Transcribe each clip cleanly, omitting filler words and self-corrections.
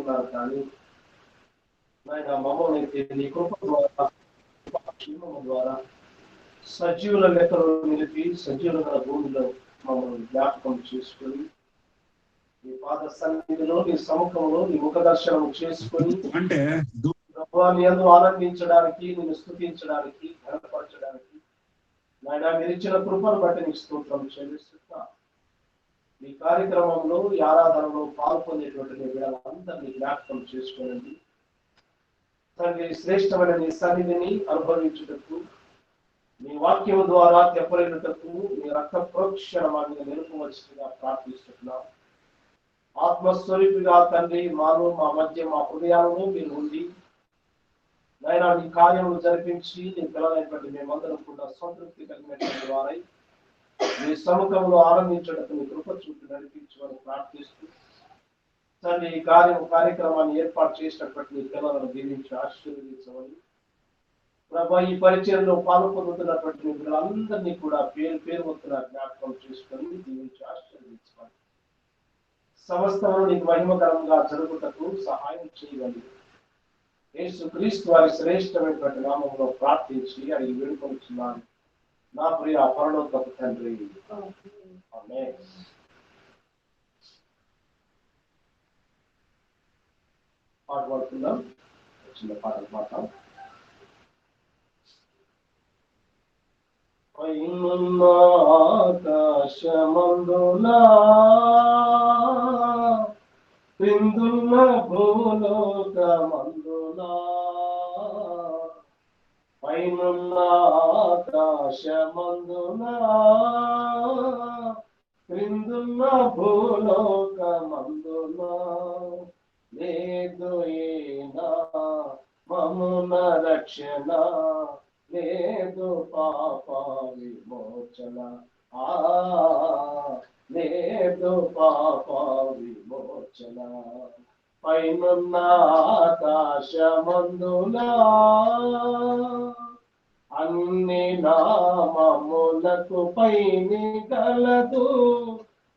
ఉన్నారు కానీ నాయన మమ్మల్ని నీ కృప ద్వారా క్షేమము ద్వారా సజీవుల లెక్కలో నిలిపి సజీవుల భూమిలో మమ్మల్ని జ్ఞాపకం చేసుకొని నీ పాద సన్నిధిలో నీ సముఖంలో నీ ముఖ దర్శనం చేసుకొని అంటే నీ యందు ఆనందించడానికి నిన్ను స్తుతించడానికి ఘనపరచడానికి నాయన మీరు ఇచ్చిన కృపను బట్టి నీకు స్తోత్రం చెల్లిస్తున్నా. ఈ కార్యక్రమంలో ఈ ఆరాధనలో పాల్పొందేటువంటి నీ బిడ్డలందరినీ జ్ఞాపకం చేసుకోనండి తండ్రి. శ్రేష్టమైన నీ సన్నిధిని అనుభవించుటకు నీ వాక్యం ద్వారా తెప్పలేటకు నీ రక్త ప్రోక్షణమాన్ని నిలుపవలసిందిగా ప్రార్థిస్తున్నాం. ఆత్మస్వరూపిగా తండ్రి మాలో మా మధ్య మా హృదయాలను మీరు ఉండి నాయన నీ కార్యములు జరిపించి నీ పిల్లలైనటువంటి మేమందరం కూడా సంతృప్తి కలిగినటువంటి వారై నీ సముఖంలో ఆనందించడానికి నీ కృప చూపి నడిపించమని ప్రార్థిస్తూ తండ్రి ఈ కార్యక్రమాన్ని ఏర్పాటు చేసినటువంటి నీ పిల్లలను దీవించి ఆశీర్వదించమని ప్రభా ఈ పరిచయంలో పాల్పొందుతున్నటువంటి నీ పిల్లలందరినీ కూడా పేరు పేరు వస్తున్న జ్ఞాపకం చేసుకొని దీవించి ఆశీర్వదించమని సమస్తము నీకు మహిమకరంగా జరుగుటకు సహాయం చేయగలి యేసుక్రీస్తు వారి శ్రేష్టమైనటువంటి నామంలో ప్రార్థించి అడిగి వేడుకొనిచున్నాను నా ప్రియ పరలోకపు తండ్రి. ఆమేన్. పాట పాడుకుందాం. చిన్న పాటలు పాడతాం. పైనున్న ఆకాశమందునా క్రిందున్న భూలోకమందునా పైనున్న ఆకాశమందునా క్రిందున్న భూలోకమందునా లేదు ఏనా మమ్మున రక్షణ లేదు పాప విమోచన లేదు పాప విమోచన పైనున్న ఆకాశమందునా అన్ని నామములకు పైని కలదు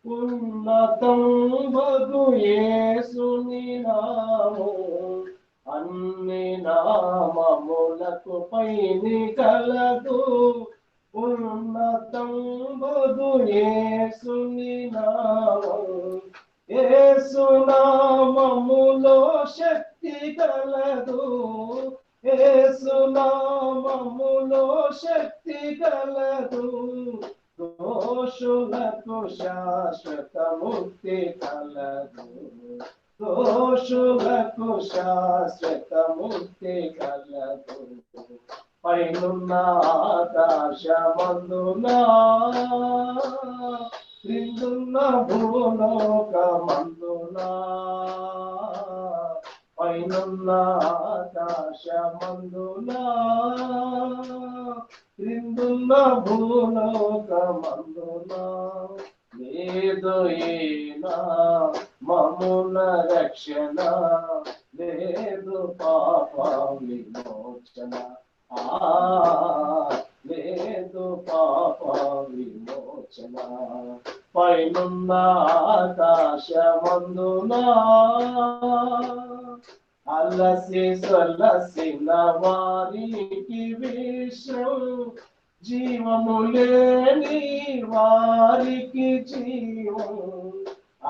ఉన్నతం వగు యేసుని నామము అన్ని నామములకు పైని కలదు ఉన్నతం వగు యేసుని నామము యేసు నామములో శక్తి కలదు యేసు నామములో శక్తి కలదు దోషులకు శాశ్వత ముక్తి కలదు దోషులకు శాశ్వత ముక్తి కలదు పైనున్న ఆకాశమందునా క్రిందున్న భూలోకమందునా పైనున్న ఆకాశమందునా క్రిందున్న భూలోకమందునా లేదు ఏనా మమ్మున రక్షణ లేదు పాప విమోచన లేదు పాప విమోచన పైనున్న ఆకాశమందునా అలసి సొలసిన వారికి విశ్రం జీవము లేని వారికి జీవం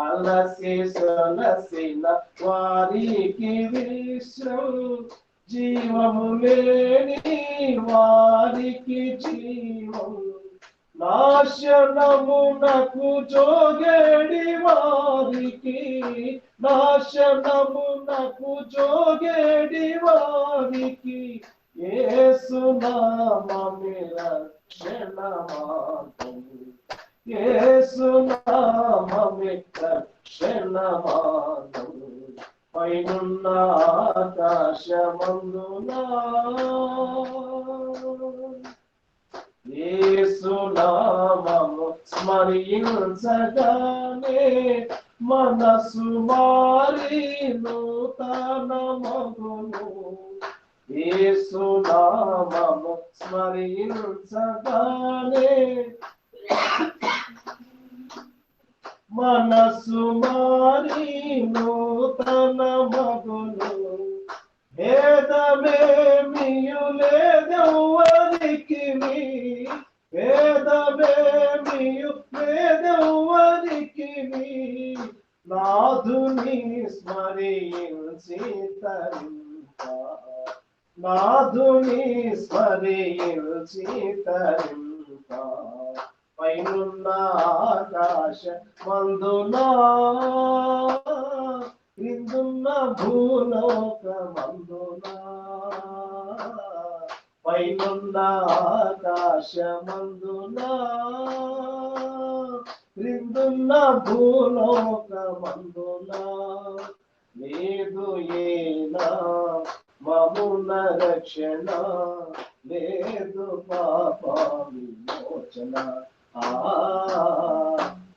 అలసి సొలసిన వారికి విశ్రం జీవము లేని వారికి జీవం నాశనమునకు జోగేడి వారికి నాశనమునకు జోగేడి వారికి యేసు నామమే రక్షణ మార్గం యేసు నామమే రక్షణ మార్గం పైనున్న ఆకాశమందునా యేసు నామము స్మరించగానే మనసు మారి నూతన మగును యేసు నామము స్మరించగానే మనసు మారి నూతన మగును భేదమేమియు లేదెవ్వరికి భేదమేమియు లేదెవ్వరికి నాథుని స్మరించి తరింప నాథుని స్మరించి తరింప పైనున్న ఆకాశ మందునా క్రిందున్న భూలోక మందునా పైనున్న ఆకాశ మందునా క్రిందున్న భూలోక మందునా లేదు ఏనా మమున రక్షణ లేదు పాప విమోచన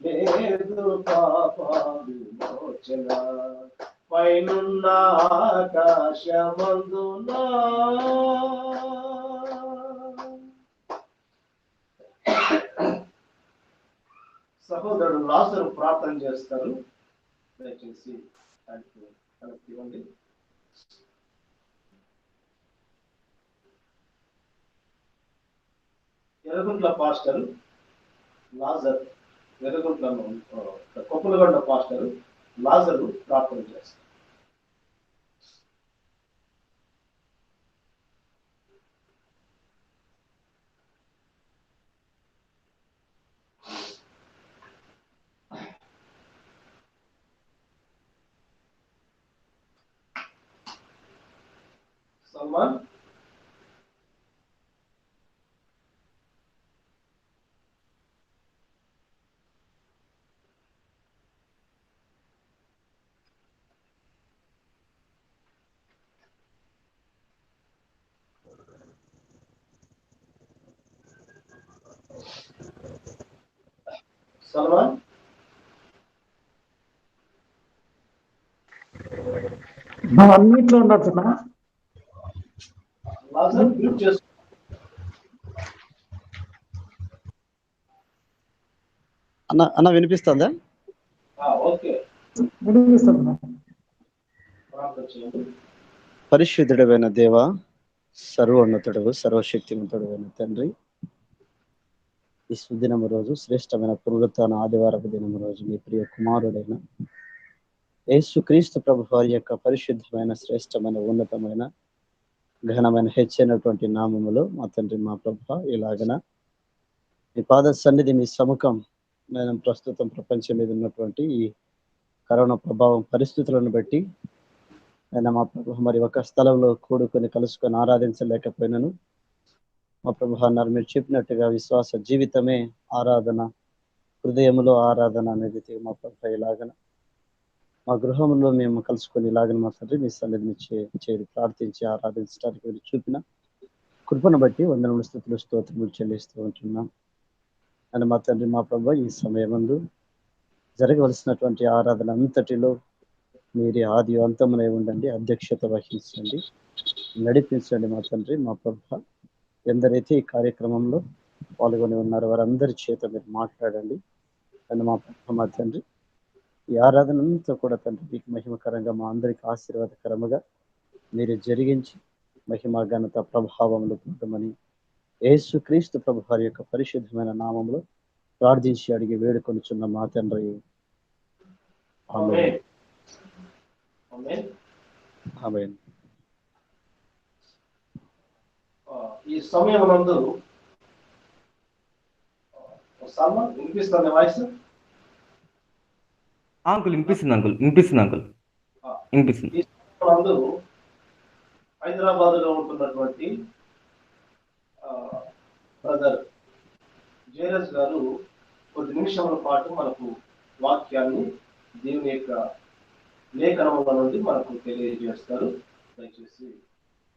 లేదు పాప విమోచన పైనున్న ఆకాశమందునా సహోదరుడు లాజరు ప్రార్థన చేస్తారు. దయచేసి కనెక్ట్ ఇవ్వండి. ఎర్రగుంట్ల పాస్టర్ లాజర్, ఎర్రగుంట్ల కొప్పులగొండ పాస్టర్ లాజరు ప్రార్థన చేస్తారు. సల్మాన్ సల్మాన్ అన్నిట్లో ఉండొచ్చు అన్న వినిపిస్తుందా? పరిశుద్ధుడైన దేవ, సర్వోన్నతుడు, సర్వశక్తిమంతుడైన తండ్రి, ఈ సుదినము రోజు శ్రేష్టమైన పునరుత్థాన ఆదివారపు దినము రోజు మీ ప్రియ కుమారుడైన యేసుక్రీస్తు ప్రభు వారి యొక్క పరిశుద్ధమైన, శ్రేష్టమైన, ఉన్నతమైన, ఘనమైన, హెచ్చైనటువంటి నామములో మా తండ్రి, మా ప్రభు, ఇలాగన మీ పాద సన్నిధి, మీ సముఖం నేను ప్రస్తుతం ప్రపంచం మీద ఉన్నటువంటి ఈ కరోనా ప్రభావం పరిస్థితులను బట్టి నేను మా ప్రభు మరి ఒక స్థలంలో కూడుకొని కలుసుకొని ఆరాధించలేకపోయినాను. మా ప్రభు అన్నారు, మీరు చెప్పినట్టుగా విశ్వాస జీవితమే ఆరాధన, హృదయంలో ఆరాధన అనేది మా ప్రభు ఇలాగన మా గృహంలో మేము కలుసుకొని ఇలాగన మా తండ్రి మీ సన్నిధిని చేరి ప్రార్థించి ఆరాధించడానికి మీరు చూపిన కృపను బట్టి వందనములు, స్తుతులు, స్తోత్రములు చెల్లిస్తూ ఉంటున్నాం. అని మా తండ్రి, మా ప్రభు ఈ సమయమందు జరగవలసినటువంటి ఆరాధన అంతటిలో మీరే ఆది అంతమునై ఉండండి, అధ్యక్షత వహించండి, నడిపించండి మా తండ్రి, మా ప్రభు. ఎందరైతే ఈ కార్యక్రమంలో పాల్గొని ఉన్నారో వారందరి చేత మీరు మాట్లాడండి. అని మా ప్రభు, మా తండ్రి, ఈ ఆరాధన అంతా కూడా తండ్రి మీకు మహిమకరంగా, మా అందరికి ఆశీర్వాదకరముగా మీరు జరిగించి మహిమ, ఘనత, ప్రభావములు పొందమని యేసుక్రీస్తు ప్రభు వారి యొక్క పరిశుద్ధమైన నామంలో ప్రార్థించి అడిగి వేడుకొనుచున్న మా తండ్రి, ఆమేన్. ఆమేన్. ఈ సమయం నందు సల్మాన్ వినిపిస్తుంది వాయిస్? అంకుల్ వినిపిస్తుంది, అంకుల్ వినిపిస్తుంది, అంకుల్ వినిపిస్తుంది. ఈ సమయం నందు హైదరాబాద్ లో ఉంటున్నటువంటి బ్రదర్ జయరాజ్ గారు కొద్ది నిమిషముల పాటు మనకు వాక్యాన్ని దేవుని యొక్క లేఖనముల నుండి మనకు తెలియజేస్తారు. దయచేసి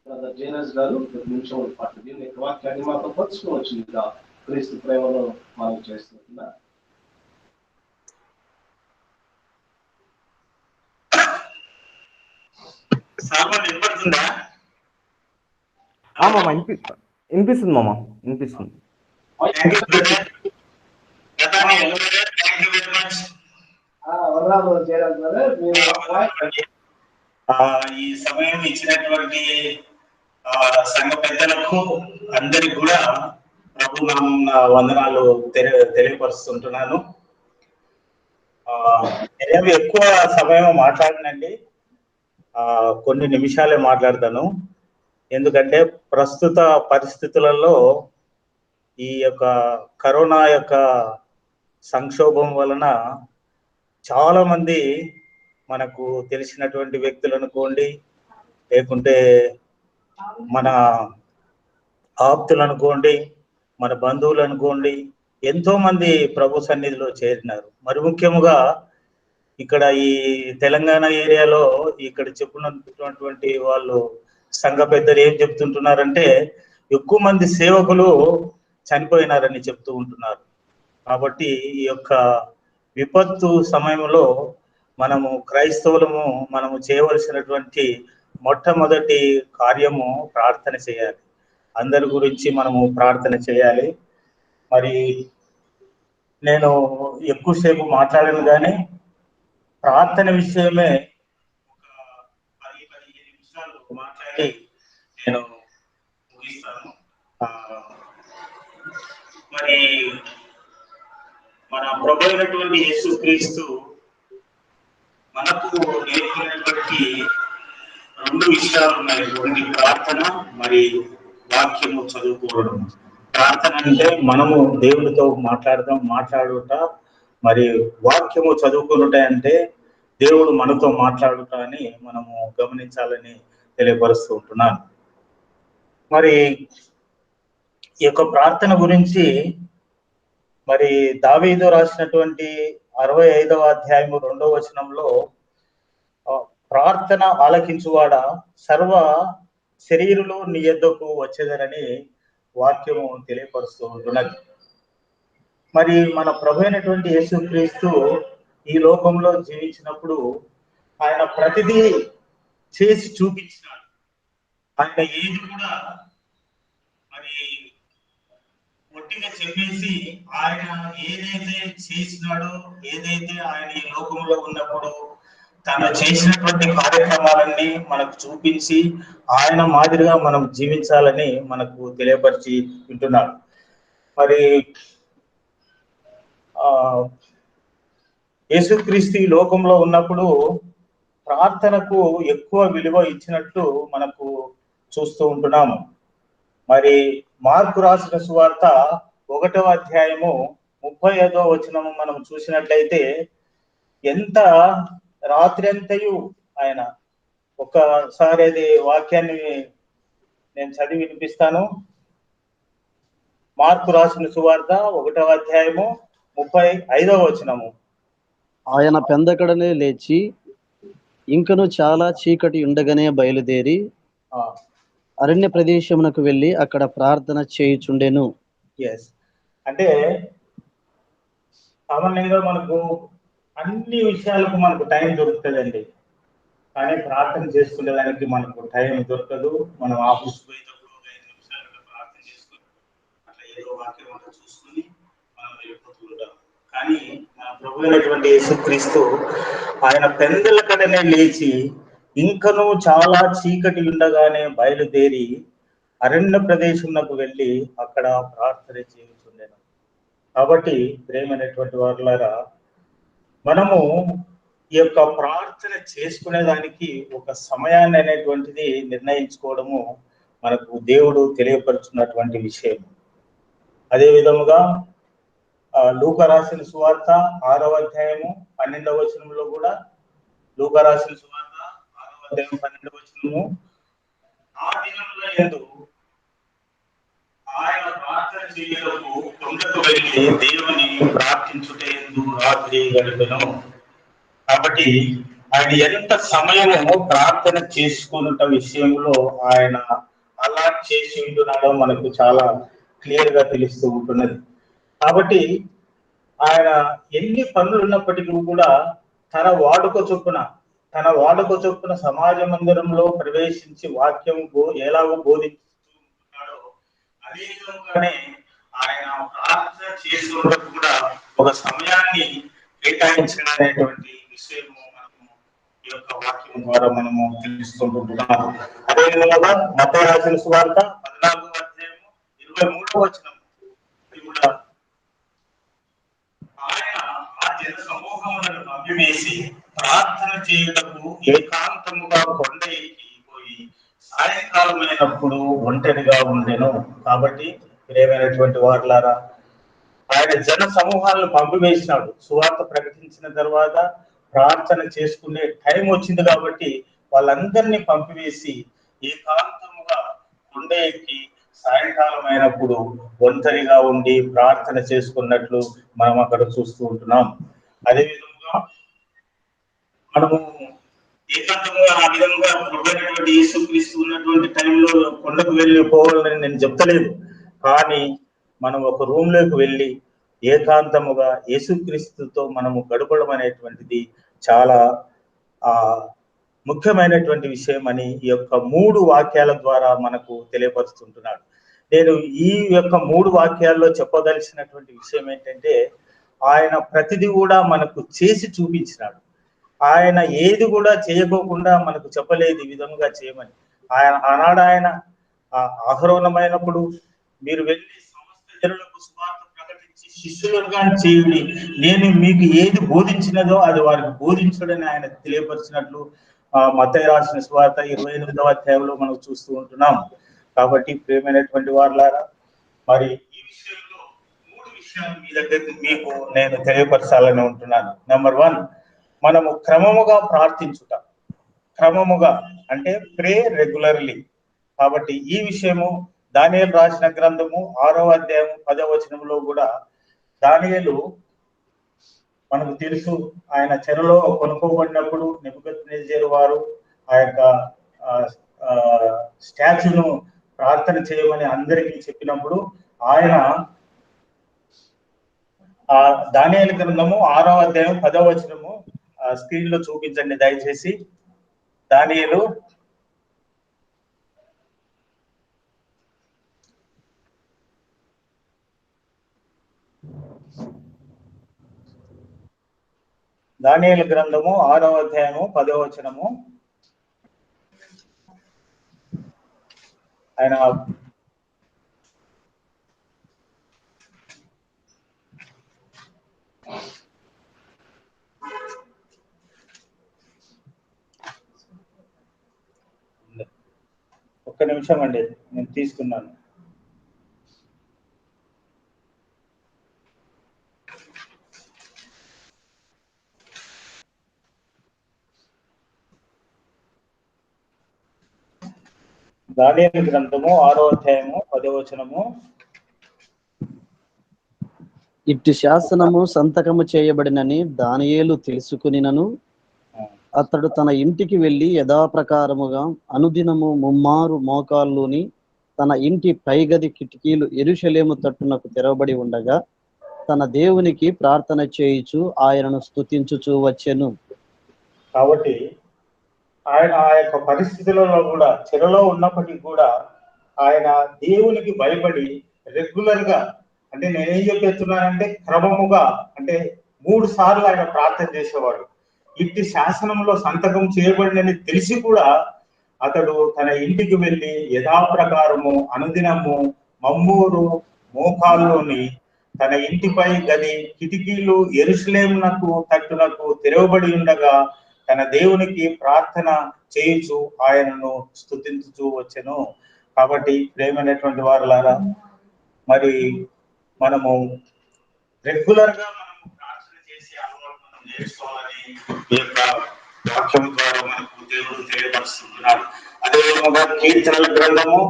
బ్రదర్ జయరాజ్ గారు కొద్ది నిమిషముల పాటు దేవుని యొక్క వాక్యాన్ని మాతో పంచుకోవచ్చు. క్రీస్తు ప్రేమలో మనం చేస్తున్నా. మామ వినిపిస్తుంది, మామ వినిపిస్తుంది. వందనాలు చేయడం మీరు ఈ సమయం ఇచ్చినటువంటి సంఘ పెద్దలకు అందరికి కూడా ప్రభు నామం వందనాలు తెలియపరుస్తుంటున్నాను. నేను ఎక్కువ సమయం మాట్లాడనండి, కొన్ని నిమిషాలే మాట్లాడతాను. ఎందుకంటే ప్రస్తుత పరిస్థితులలో ఈ యొక్క కరోనా యొక్క సంక్షోభం వలన చాలా మంది మనకు తెలిసినటువంటి వ్యక్తులు అనుకోండి, లేకుంటే మన ఆప్తులు అనుకోండి, మన బంధువులు అనుకోండి, ఎంతో మంది ప్రభు సన్నిధిలో చేరినారు. మరి ముఖ్యముగా ఇక్కడ ఈ తెలంగాణ ఏరియాలో ఇక్కడ చెప్పుకున్నటువంటి వాళ్ళు సంఘ పెద్దలు ఏం చెప్తుంటున్నారంటే ఎక్కువ మంది సేవకులు చనిపోయినారని చెప్తూ ఉంటున్నారు. కాబట్టి ఈ యొక్క విపత్తు సమయంలో మనము క్రైస్తవులము మనము చేయవలసినటువంటి మొట్టమొదటి కార్యము ప్రార్థన చేయాలి. అందరి గురించి మనము ప్రార్థన చేయాలి. మరి నేను ఎక్కువసేపు మాట్లాడను కానీ ప్రార్థన విషయమే ఒక 10-15 నిమిషాలు మాట్లాడి నేను ముగిస్తాను. మరి మన ప్రభు అయినటువంటి యేసుక్రీస్తు మనకు నేర్పినటువంటి 2 విషయాలు ఉన్నాయి. ఒకటి ప్రార్థన, మరి వాక్యము చదువుకోవడం. ప్రార్థన అంటే మనము దేవుడితో మాట్లాడుట, మరి వాక్యము చదువుకునుట అంటే దేవుడు మనతో మాట్లాడుట అని మనము గమనించాలని తెలియపరుస్తూ ఉంటున్నాను. మరి ఈ యొక్క ప్రార్థన గురించి మరి దావీదు రాసినటువంటి 65వ అధ్యాయము 2వ వచనంలో ప్రార్థన ఆలకించువాడా సర్వ శరీరులు నీ యొద్దకు వచ్చేదనని వాక్యము తెలియపరుస్తూ ఉంటున్నది. మరి మన ప్రభు అయినటువంటి యేసుక్రీస్తు ఈ లోకంలో జీవించినప్పుడు ఆయన ప్రతిదీ చేసి చూపించినాడు. ఆయన ఏది కూడా మరి ఒట్టిగా చెప్పేసి ఆయన ఏదైతే చేసినాడో, ఏదైతే ఆయన ఈ లోకంలో ఉన్నప్పుడు తను చేసినటువంటి కార్యక్రమాలన్నీ మనకు చూపించి ఆయన మాదిరిగా మనం జీవించాలని మనకు తెలియపరిచి వింటున్నాడు. మరి యేసుక్రీస్తు ఈ లోకంలో ఉన్నప్పుడు ప్రార్థనకు ఎక్కువ విలువ ఇచ్చినట్లు మనకు చూస్తూ ఉంటున్నాము. మరి మార్కు రాసిన సువార్త 1వ అధ్యాయము 35వ వచనము మనం చూసినట్లయితే ఎంత రాత్రి అంతయు ఆయన ఒక్కసారి అది వాక్యాన్ని నేను చదివి వినిపిస్తాను. మార్కు రాసిన సువార్త 1వ అధ్యాయము 35వ వచనము. ఆయన పెందకడనే లేచి ఇంకను చాలా చీకటి ఉండగానే బయలుదేరి అరణ్య ప్రదేశమునకు వెళ్ళి అక్కడ ప్రార్థన చేయుచుండెను. అంటే సామాన్యంగా మనకు అన్ని విషయాలకు మనకు టైం దొరుకుతుందండి, కానీ ప్రార్థన చేసుకునేదానికి మనకు టైం దొరకదు. మనం ఆఫీస్ పోయేటప్పుడు 5 నిమిషాలు ప్రార్థన చేసుకుని అట్లా ఏదో వాక్యం అంతా చూసుకుని మనం వెళ్ళిపోతూ ఉంటాం. కానీ మన ప్రభు అయినటువంటి యేసుక్రీస్తు ఆయన పెందల కడనే లేచి ఇంకనూ చాలా చీకటి ఉండగానే బయలుదేరి అరణ్య ప్రదేశంలోకి వెళ్ళి అక్కడ ప్రార్థన చేయుచుండెను. కాబట్టి ప్రేమైనటువంటి వారులారా, మనము ఈ యొక్క ప్రార్థన చేసుకునేదానికి ఒక సమయాన్ని అనేటువంటిది నిర్ణయించుకోవడము మనకు దేవుడు తెలియపరుచున్నటువంటి విషయం. అదే విధముగా లూకా రాసిన సువార్త 6వ అధ్యాయము 12వ వచనంలో కూడా, లూకా రాసిన సువార్త 6వ అధ్యాయం 12వ వచనము, ఆ దినముల యందు ఆయన ప్రార్థన చేయటకు కొండకు వెళ్ళి దేవుని ప్రార్థించుటయందు రాత్రి గడిపెను. కాబట్టి ఆయన ఎంత సమయము ప్రార్థన చేసుకున్న విషయంలో ఆయన అలా చేసి ఉంటున్నాడో మనకు చాలా క్లియర్ గా తెలుస్తూ ఉంటున్నది. కాబట్టి ఆయన ఎన్ని పనులు ఉన్నప్పటికీ కూడా తన వాడుక చొప్పున సమాజ మందిరంలో ప్రవేశించి వాక్యం ఎలాగో బోధించుతున్నాడో అదే విధంగానే ఆయన ప్రార్థన చేసుకున్నప్పుడు కూడా ఒక సమయాన్ని కేటాయించాలనేటువంటి విషయము మనము ఈ యొక్క వాక్యం ద్వారా మనము తెలుసుకుంటున్నాము. అదేవిధంగా మత్తయి రాసిన సువార్త 14వ అధ్యాయము 23వ వచనం కూడా ఆయన ఆ జన సమూహములను పంపివేసి ప్రార్థన చేయుటకు ఏకాంతముగా కొండ ఎక్కి పోయి సాయంకాలమైనప్పుడు ఒంటరిగా ఉండెను. కాబట్టి ప్రియమైనటువంటి వారులారా, ఆయన జన సమూహాలను పంపివేసినాడు. సువార్త ప్రకటించిన తర్వాత ప్రార్థన చేసుకునే టైం వచ్చింది కాబట్టి వాళ్ళందరినీ పంపివేసి ఏకాంతముగా కొండ ఎక్కి సాయంకాలం అయినప్పుడు ఒంటరిగా ఉండి ప్రార్థన చేసుకున్నట్లు మనం అక్కడ చూస్తూ ఉంటున్నాం. అదేవిధంగా మనము ఏకాంతంగా ఆ విధంగా ప్రభువైనటువంటి యేసుక్రీస్తు ఉన్నటువంటి టైంలో కొండకు వెళ్ళిపోవాలని నేను చెప్తలేదు, కానీ మనం ఒక రూమ్ లోకి వెళ్ళి ఏకాంతముగా యేసుక్రీస్తుతో మనము గడపడం అనేటువంటిది చాలా ముఖ్యమైనటువంటి విషయం అని ఈ యొక్క 3 వాక్యాల ద్వారా మనకు తెలియపరుస్తుంటున్నాడు. నేను ఈ యొక్క 3 వాక్యాల్లో చెప్పదలిసినటువంటి విషయం ఏంటంటే, ఆయన ప్రతిదీ కూడా మనకు చేసి చూపించినాడు. ఆయన ఏది కూడా చేయకోకుండా మనకు చెప్పలేదు ఈ విధంగా చేయమని. ఆనాడు ఆయన ఆహ్వానమైనప్పుడు మీరు వెళ్ళి సమస్త జనులకు సువార్త ప్రకటించి శిష్యులుగా చేయుడి, నేను మీకు ఏది బోధించినదో అది వారికి బోధించడని ఆయన తెలియపరిచినట్లు మత్తయి రాసిన సువార్త 28వ అధ్యాయంలో మనం చూస్తూ ఉంటున్నాం. కాబట్టి ప్రియమైనటువంటి వారులారా, మరి ఈ విషయంలో 3 విషయాలు మీ దగ్గర మీకు నేను తెలియపరచాలని ఉంటున్నాను. నెంబర్ 1, మనము క్రమముగా ప్రార్థించుట. క్రమముగా అంటే ప్రే రెగ్యులర్లీ. కాబట్టి ఈ విషయము దానియేలు రాసిన గ్రంథము 6వ అధ్యాయం 10వ వచనంలో కూడా దానియేలు మనకు తెలుసు, ఆయన చెరలో కొనుక్కోబడినప్పుడు నెబుకద్నెజరు వారు ఆ యొక్క స్టాచ్యూను ప్రార్థన చేయమని అందరికీ చెప్పినప్పుడు ఆయన దానియేలు గ్రంథము 6వ అధ్యాయం 10వ వచనము స్క్రీన్ లో చూపించండి దయచేసి. దానియేలు గ్రంథము 6వ అధ్యాయము 10వ వచనము. ఆయన ఒక్క నిమిషం అండి, నేను తీసుకున్నాను. దానియేలు గ్రంథము 6వ అధ్యాయము 10వ వచనము. ఇట్టి శాసనము సంతకము చేయబడినని దానియేలు తెలుసుకునినను అతడు తన ఇంటికి వెళ్లి యథాప్రకారముగా అనుదినము 3 మోకాళ్ళుని తన ఇంటి పైగది కిటికీలు యెరూషలేము తట్టునకు తెరవబడి ఉండగా తన దేవునికి ప్రార్థన చేయుచు ఆయనను స్తుతించుచూ వచ్చెను. కాబట్టి ఆయన ఆ యొక్క పరిస్థితులలో కూడా, చెరలో ఉన్నప్పటికీ కూడా ఆయన దేవునికి భయపడి రెగ్యులర్ గా, అంటే నేనేం చెప్పేస్తున్నానంటే క్రమముగా, అంటే 3 సార్లు ఆయన ప్రార్థన చేసేవాడు. ఇట్టి శాసనంలో సంతకం చేయబడినని తెలిసి కూడా అతడు తన ఇంటికి వెళ్ళి యథాప్రకారము అనుదినము 3 మోకాల్లోని తన ఇంటిపై గది కిటికీలు యెరూషలేమునకు తట్టునకు తెరవబడి ఉండగా తన దేవునికి ప్రార్థన చేయుచు ఆయనను స్తుతించుచూ వచ్చెను. కాబట్టి ప్రేమైనటువంటి వారులారా, మరి మనము రెగ్యులర్ గా మనము ప్రార్థన చేసే అలవాటు మనం నేర్చుకోవాలని ఈ యొక్క వాక్యం ద్వారా మనకు దేవుడు తెలియపరుస్తున్నాడు. అదేవిధంగా కీర్తనల గ్రంథము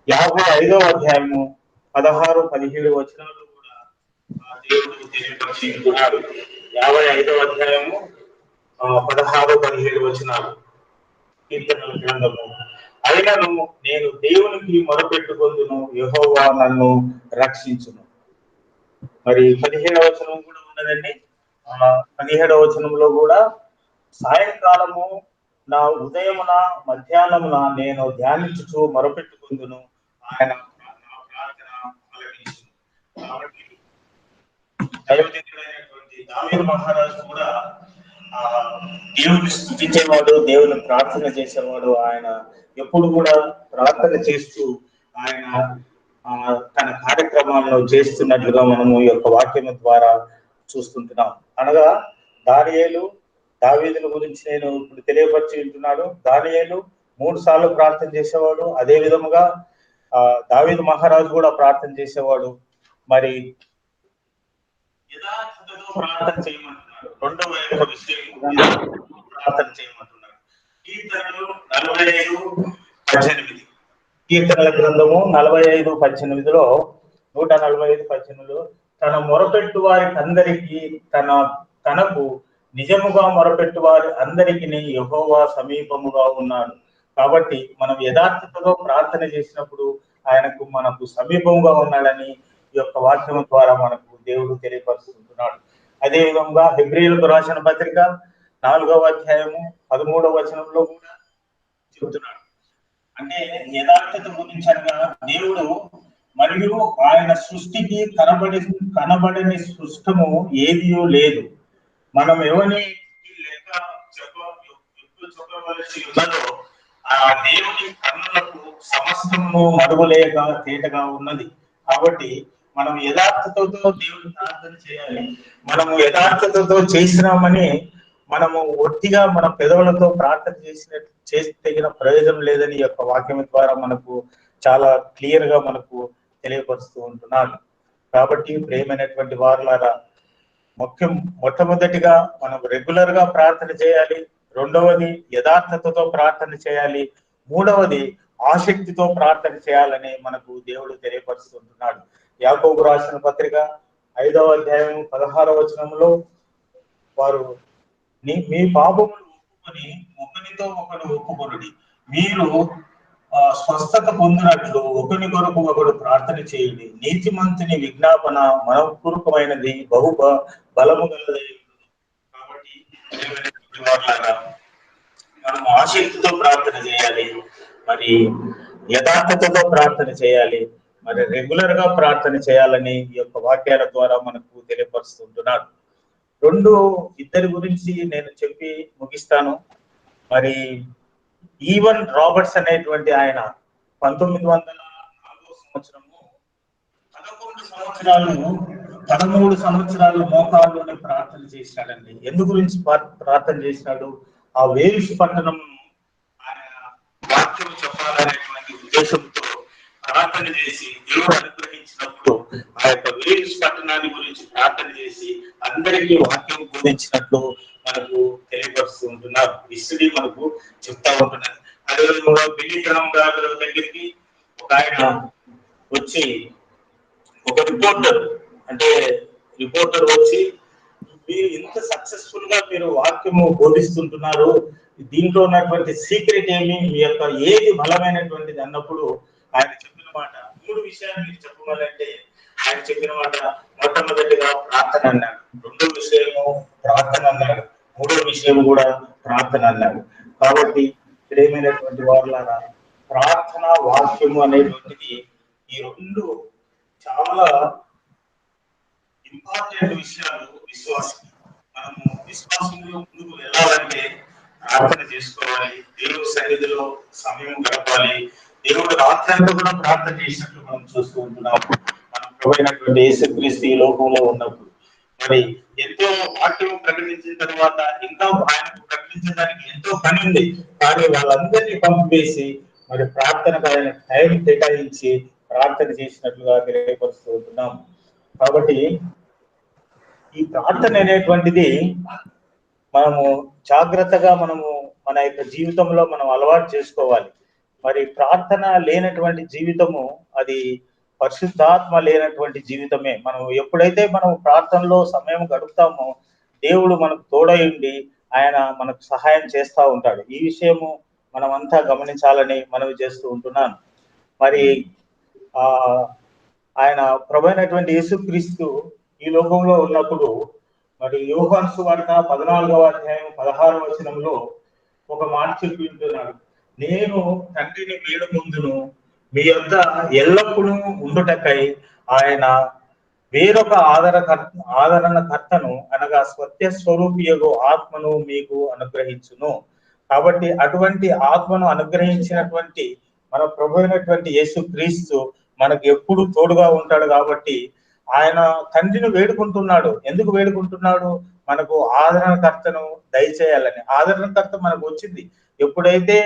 55వ అధ్యాయము 16, 17 వచనాలు కూడా దేవుడు తెలియపరుస్తున్నాడు. 55వ అధ్యాయము 16, 17 వచనాలు కీర్తనల గ్రంథము. అయినను నేను దేవునికి మొరపెట్టుకొందును, యెహోవా నన్ను రక్షించును. మరి 17వ వచనం కూడా ఉన్నదండి. 17వ వచనంలో కూడా సాయంకాలము నా ఉదయమున మధ్యాహ్నమున నేను ధ్యానించుచు మొరపెట్టుకొందును, ఆయన నా ప్రార్థన ఆలకించును. కాబట్టి దైవజనుడైనటువంటి దావీదు మహారాజు కూడా దేవుని స్తుతించేవాడు, దేవుని ప్రార్థన చేసేవాడు. ఆయన ఎప్పుడు కూడా ప్రార్థన చేస్తూ ఆయన తన కార్యక్రమాలను చేస్తున్నట్లుగా మనము ఈ యొక్క వాక్యం ద్వారా చూస్తుంటున్నాం. అనగా దానియేలు దావీదుల గురించి నేను ఇప్పుడు తెలియపరిచి ఉంటున్నాడు. దానియేలు 3 సార్లు ప్రార్థన చేసేవాడు. అదే విధముగా దావీదు మహారాజు కూడా ప్రార్థన చేసేవాడు. మరి యథార్థతతో ప్రార్థన చేయమంటున్నాడు. రెండవ విషయం ప్రార్థన చేయమంటున్నాడు. కీర్తనలు 45:18 కీర్తనల గ్రంథము 45:18 145:18 తన మొరపెట్టు వారికి అందరికీ తనకు నిజముగా మొరపెట్టు వారి అందరికీ యెహోవా సమీపముగా ఉన్నాడు. కాబట్టి మనం యథార్థతతో ప్రార్థన చేసినప్పుడు మనకు సమీపంగా ఉన్నాడని ఈ యొక్క వాక్యం ద్వారా మనకు దేవుడు తెలియపరుస్తుంటున్నాడు. అదే విధంగా హెబ్రీయులకు రాసిన పత్రిక 4వ అధ్యాయము 13వ వచనంలో కూడా చెబుతున్నాడు. అంటే యథార్థత గురించి అనగా దేవుడు మరియు ఆయన సృష్టికి కనబడని సృష్టము ఏది లేదు. మనం ఎవరిని లెక్క చెప్పవలసి ఉన్నదో ఆ దేవుని కన్నులకు సమస్తము మరుగులేక తేటగా ఉన్నది. కాబట్టి మనం యథార్థతతో దేవుని ప్రార్థన చేయాలి. మనము యథార్థతతో చేసినామని మనము ఒట్టిగా మన పెదవులతో ప్రార్థన చేసి తగిన ప్రయోజనం లేదని ఈ యొక్క వాక్యం ద్వారా మనకు చాలా క్లియర్ గా మనకు తెలియపరుస్తూ ఉంటున్నాను. కాబట్టి ప్రియమైనటువంటి వారులారా, మొట్టమొదటిగా మనం రెగ్యులర్ గా ప్రార్థన చేయాలి. రెండవది యథార్థతతో ప్రార్థన చేయాలి. మూడవది ఆసక్తితో ప్రార్థన చేయాలని మనకు దేవుడు తెలియపరుస్తుంటున్నాడు. యాకోబు రాసిన పత్రిక 5వ అధ్యాయం 16వ వచనంలో వారు మీ పాపములు ఒప్పుకొని ఒకరితో ఒకరు ఒప్పుకొనుడి, మీరు స్వస్థత పొందినట్లు ఒకరి కొరకు ఒకడు ప్రార్థన చేయండి. నీతిమంతుని విజ్ఞాపన మనపూర్వకమైనది, బహు బలము గలదై. కాబట్టి మనం ఆసక్తితో ప్రార్థన చేయాలి, మరి యథార్థతతో ప్రార్థన చేయాలి, మరి రెగ్యులర్ గా ప్రార్థన చేయాలని ఈ యొక్క వాక్యాల ద్వారా మనకు తెలియపరుస్తుంటున్నాడు. ఇద్దరి గురించి నేను చెప్పి ముగిస్తాను. మరి ఈవన్ రాబర్ట్స్ అనేటువంటి ఆయన 1904వ సంవత్సరము 13 సంవత్సరాలు మోకాళ్ళలోనే ప్రార్థన చేశాడండి. ఎందు గురించి ప్రార్థన చేశాడు? ఆ వేల్స్ పట్టణం ఆయన వాక్యం చెప్పాలనేటువంటి ఉద్దేశంతో ప్రార్థన చేసి దేవుడు అనుగ్రహించినప్పుడు ఆ యొక్క వేల్స్ పట్టణాన్ని గురించి ప్రార్థన చేసి అందరికీ వాక్యం బోధించినట్లు మనకు తెలియపరుస్తూ ఉంటున్నారు. హిస్టరీ మనకు చెప్తా ఉంటున్నారు. అదేవిధంగా బిల్లిగ్రామ్ గారి దగ్గరికి ఒక ఆయన వచ్చి ఒక రిపోర్టర్ వచ్చి మీరు ఇంత సక్సెస్ఫుల్ గా మీరు వాక్యము బోధిస్తుంటున్నారు, దీంట్లో ఉన్నటువంటి సీక్రెట్ ఏమి, మీ యొక్క ఏది బలమైనటువంటిది అన్నప్పుడు ఆయన చెప్పిన మాట 3 విషయాలు మీరు చెప్పవాలంటే ఆయన చెప్పిన మాట మొట్టమొదటిగా ప్రార్థన అన్నాడు, రెండో విషయము ప్రార్థన అన్నాడు, మూడో విషయం కూడా ప్రార్థన అన్నాడు. కాబట్టి ప్రేమైనటువంటి వారులారా, ప్రార్థన వాక్యము అనేటువంటిది ఈ 2 చాలా ఇంపార్టెంట్ విషయాలు. మనము విశ్వాసంలో ముందుకు వెళ్ళాలంటే ప్రార్థన చేసుకోవాలి, దేవుడి సన్నిధిలో సమయం గడపాలి. దేవుడు రాత్రంతా కూడా ప్రార్థన చేసినట్లు మనం చూస్తూ ఉంటున్నాము. మనం ప్రభువైనటువంటి యేసుక్రీస్తు ఈ లోకంలో ఉన్నప్పుడు మరి ఎంతో వాక్యం ప్రకటించిన తర్వాత ఇంకా ఆయనకు ప్రకటించడానికి ఎంతో పని ఉంది. కానీ వాళ్ళందరినీ పంపివేసి మరి ప్రార్థనకు ఆయన టైం కేటాయించి ప్రార్థన చేసినట్లుగా తెలియపరుస్తూ ఉంటున్నాం. కాబట్టి ఈ ప్రార్థన అనేటువంటిది మనము జాగ్రత్తగా మన యొక్క జీవితంలో మనం అలవాటు చేసుకోవాలి. మరి ప్రార్థన లేనటువంటి జీవితము అది పరిశుద్ధాత్మ లేనటువంటి జీవితమే. మనం ఎప్పుడైతే మనం ప్రార్థనలో సమయం గడుపుతామో దేవుడు మనకు తోడై ఉండి ఆయన మనకు సహాయం చేస్తూ ఉంటాడు. ఈ విషయము మనం అంతా గమనించాలని మనవి చేస్తూ ఉంటున్నాను. మరి ఆయన ప్రభువైనటువంటి యేసుక్రీస్తు ఈ లోకంలో ఉన్నప్పుడు మరి యోహాను సువార్త 14వ అధ్యాయం 16వ వచనంలో ఒక మాట చెప్పి ఉంటున్నాడు, నేను తండ్రిని వేడు ముందును మీ యొద్ద ఎల్లప్పుడూ ఉండుటకై ఆయన వేరొక ఆదరణకర్తను అనగా సత్య స్వరూపియగు ఆత్మను మీకు అనుగ్రహించును. కాబట్టి అటువంటి ఆత్మను అనుగ్రహించినటువంటి మన ప్రభు అయినటువంటి యేసు క్రీస్తు మనకు ఎప్పుడు తోడుగా ఉంటాడు. కాబట్టి ఆయన తండ్రిని వేడుకుంటున్నాడు. ఎందుకు వేడుకుంటున్నాడు? మనకు ఆదరణకర్తను దయచేయాలని. ఆదరణకర్త మనకు వచ్చింది ఎప్పుడైతే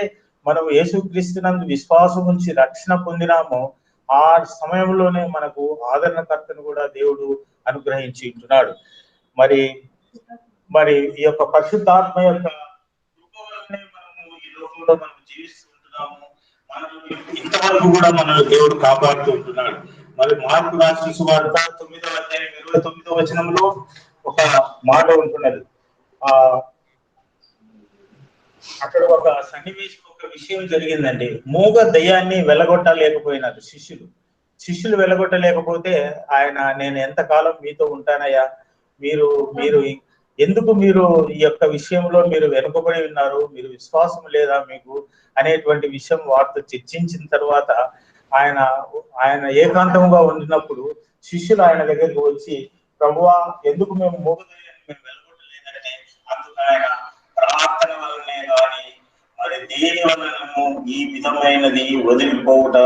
మనం యేసు క్రీస్తునందు విశ్వాసం ఉంచి రక్షణ పొందినామో ఆ సమయంలోనే మనకు ఆదరణకర్తను కూడా దేవుడు అనుగ్రహించి ఉంటున్నాడు. మరి ఈ యొక్క పరిశుద్ధాత్మ యొక్క కృపవలనే మనము ఈ లోకంలో మనం జీవిస్తూ ఉంటున్నాము. ఇంతవరకు కూడా మనల్ని దేవుడు కాపాడుతూ ఉంటున్నాడు. మరి మార్కు రాసిన సువార్త 9వ అధ్యాయం 29వ వచనంలో ఒక మాట ఉంటున్నది. అక్కడ ఒక సన్నివేశం, ఒక విషయం జరిగిందండి. మూగ దయ్యాన్ని వెలగొట్టలేకపోయినారు శిష్యులు వెలగొట్టలేకపోతే ఆయన, నేను ఎంతకాలం మీతో ఉంటానయ్యా, మీరు ఎందుకు ఈ యొక్క విషయంలో మీరు వెనుకబడి ఉన్నారు, మీరు విశ్వాసం లేదా మీకు అనేటువంటి విషయం వారితో చర్చించిన తర్వాత ఆయన ఏకాంతంగా ఉండినప్పుడు శిష్యులు ఆయన దగ్గరికి వచ్చి, ప్రభువా ఎందుకు మేము మూగదయ్యాన్ని మేము వెలగొట్టలేదంటే అందుకు ఆయన, ప్రార్థన వల్లనే కానీ మరి దేని వలనము ఈ విధమైనది వదిలిపోవుట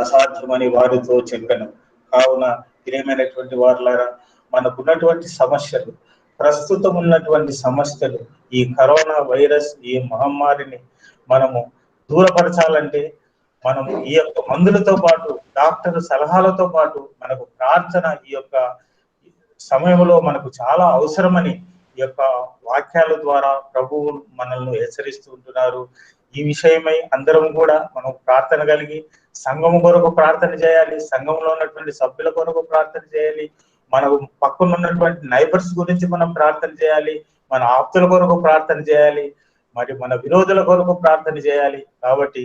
అసాధ్యమని వారితో చెప్పాను. కావున ప్రియమైనటువంటి వారులారా, మనకున్నటువంటి సమస్యలు, ప్రస్తుతం ఉన్నటువంటి సమస్యలు, ఈ కరోనా వైరస్, ఈ మహమ్మారిని మనము దూరపరచాలంటే మనం ఈ యొక్క మందులతో పాటు, డాక్టర్ సలహాలతో పాటు మనకు ప్రార్థన ఈ యొక్క సమయంలో మనకు చాలా అవసరమని ఈ యొక్క వాక్యాల ద్వారా ప్రభువు మనల్ని హెచ్చరిస్తూ ఉంటున్నారు. ఈ విషయమై అందరం కూడా మనం ప్రార్థన కలిగి సంఘం కొరకు ప్రార్థన చేయాలి, సంఘంలో ఉన్నటువంటి సభ్యుల కొరకు ప్రార్థన చేయాలి, మన పక్కన ఉన్నటువంటి నైబర్స్ గురించి మనం ప్రార్థన చేయాలి, మన ఆప్తుల కొరకు ప్రార్థన చేయాలి, మరి మన విరోధుల కొరకు ప్రార్థన చేయాలి. కాబట్టి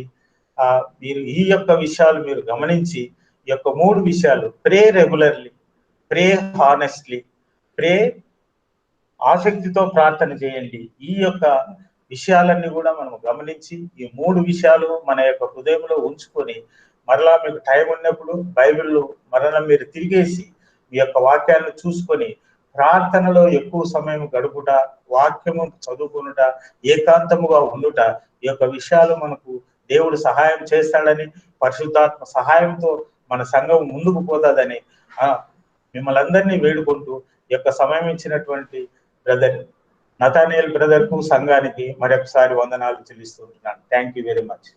మీరు ఈ యొక్క విషయాలు మీరు గమనించి, ఈ యొక్క 3 విషయాలు, ప్రే రెగ్యులర్లీ, ప్రే హానెస్ట్లీ, ప్రే ఆసక్తితో ప్రార్థన చేయండి. ఈ యొక్క విషయాలన్నీ కూడా మనం గమనించి ఈ 3 విషయాలు మన యొక్క హృదయంలో ఉంచుకొని, మరలా మీకు టైం ఉన్నప్పుడు బైబిల్లో మరలా మీరు తిరిగేసి ఈ యొక్క వాక్యాలను చూసుకొని ప్రార్థనలో ఎక్కువ సమయం గడుపుట, వాక్యము చదువుకునుట, ఏకాంతముగా ఉండుట, ఈ యొక్క విషయాలు మనకు దేవుడు సహాయం చేస్తాడని, పరిశుద్ధాత్మ సహాయంతో మన సంఘం ముందుకు పోతుందని మిమ్మల్ని అందరినీ వేడుకుంటూ ఈ యొక్క సమయం ఇచ్చినటువంటి బ్రదర్ నతానియల్ బ్రదర్ కు, సంఘానికి మరొకసారి వందనాలు చెల్లిస్తుంటున్నాను. Thank you very much.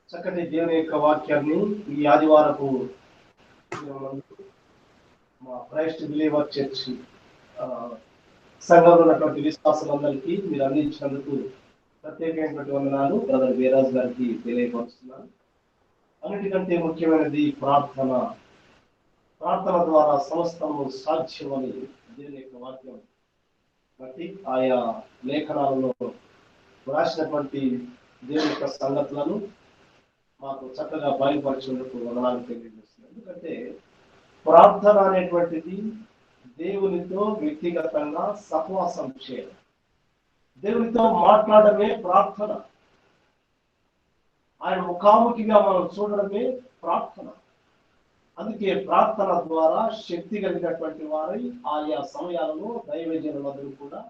చక్కటి దేవుని యొక్క వాక్యాన్ని ఈ ఆదివారపు మా క్రైస్ట్ బిలీవర్ చర్చ్ సంఘంలో ఉన్నటువంటి విశ్వాసులందరికీ మీరు అందించినందుకు ప్రత్యేకమైనటువంటి వందనాలు బ్రదర్ వీరాజ్ గారికి తెలియపరుస్తున్నాను. అన్నిటికంటే ముఖ్యమైనది ప్రార్థన ద్వారా సమస్తము సాధ్యమని దేవుని యొక్క వాక్యం బట్టి ఆయా లేఖనాలలో రాసినటువంటి దేవుని యొక్క సంగతులను మాకు చక్కగా బయలుపరిచేందుకు వందనాలు తెలియజేస్తున్నాను. ఎందుకంటే ప్రార్థన అనేటువంటిది దేవునితో వ్యక్తిగతంగా సహవాసం చేయడం, దేవునితో మాట్లాడమే ప్రార్థన, ఆయన ముఖాముఖిగా మనం చూడడమే ప్రార్థన. అందుకే ప్రార్థన ద్వారా శక్తి కలిగినటువంటి వారై ఆయా సమయాలలో దైవజనులందరూ కూడా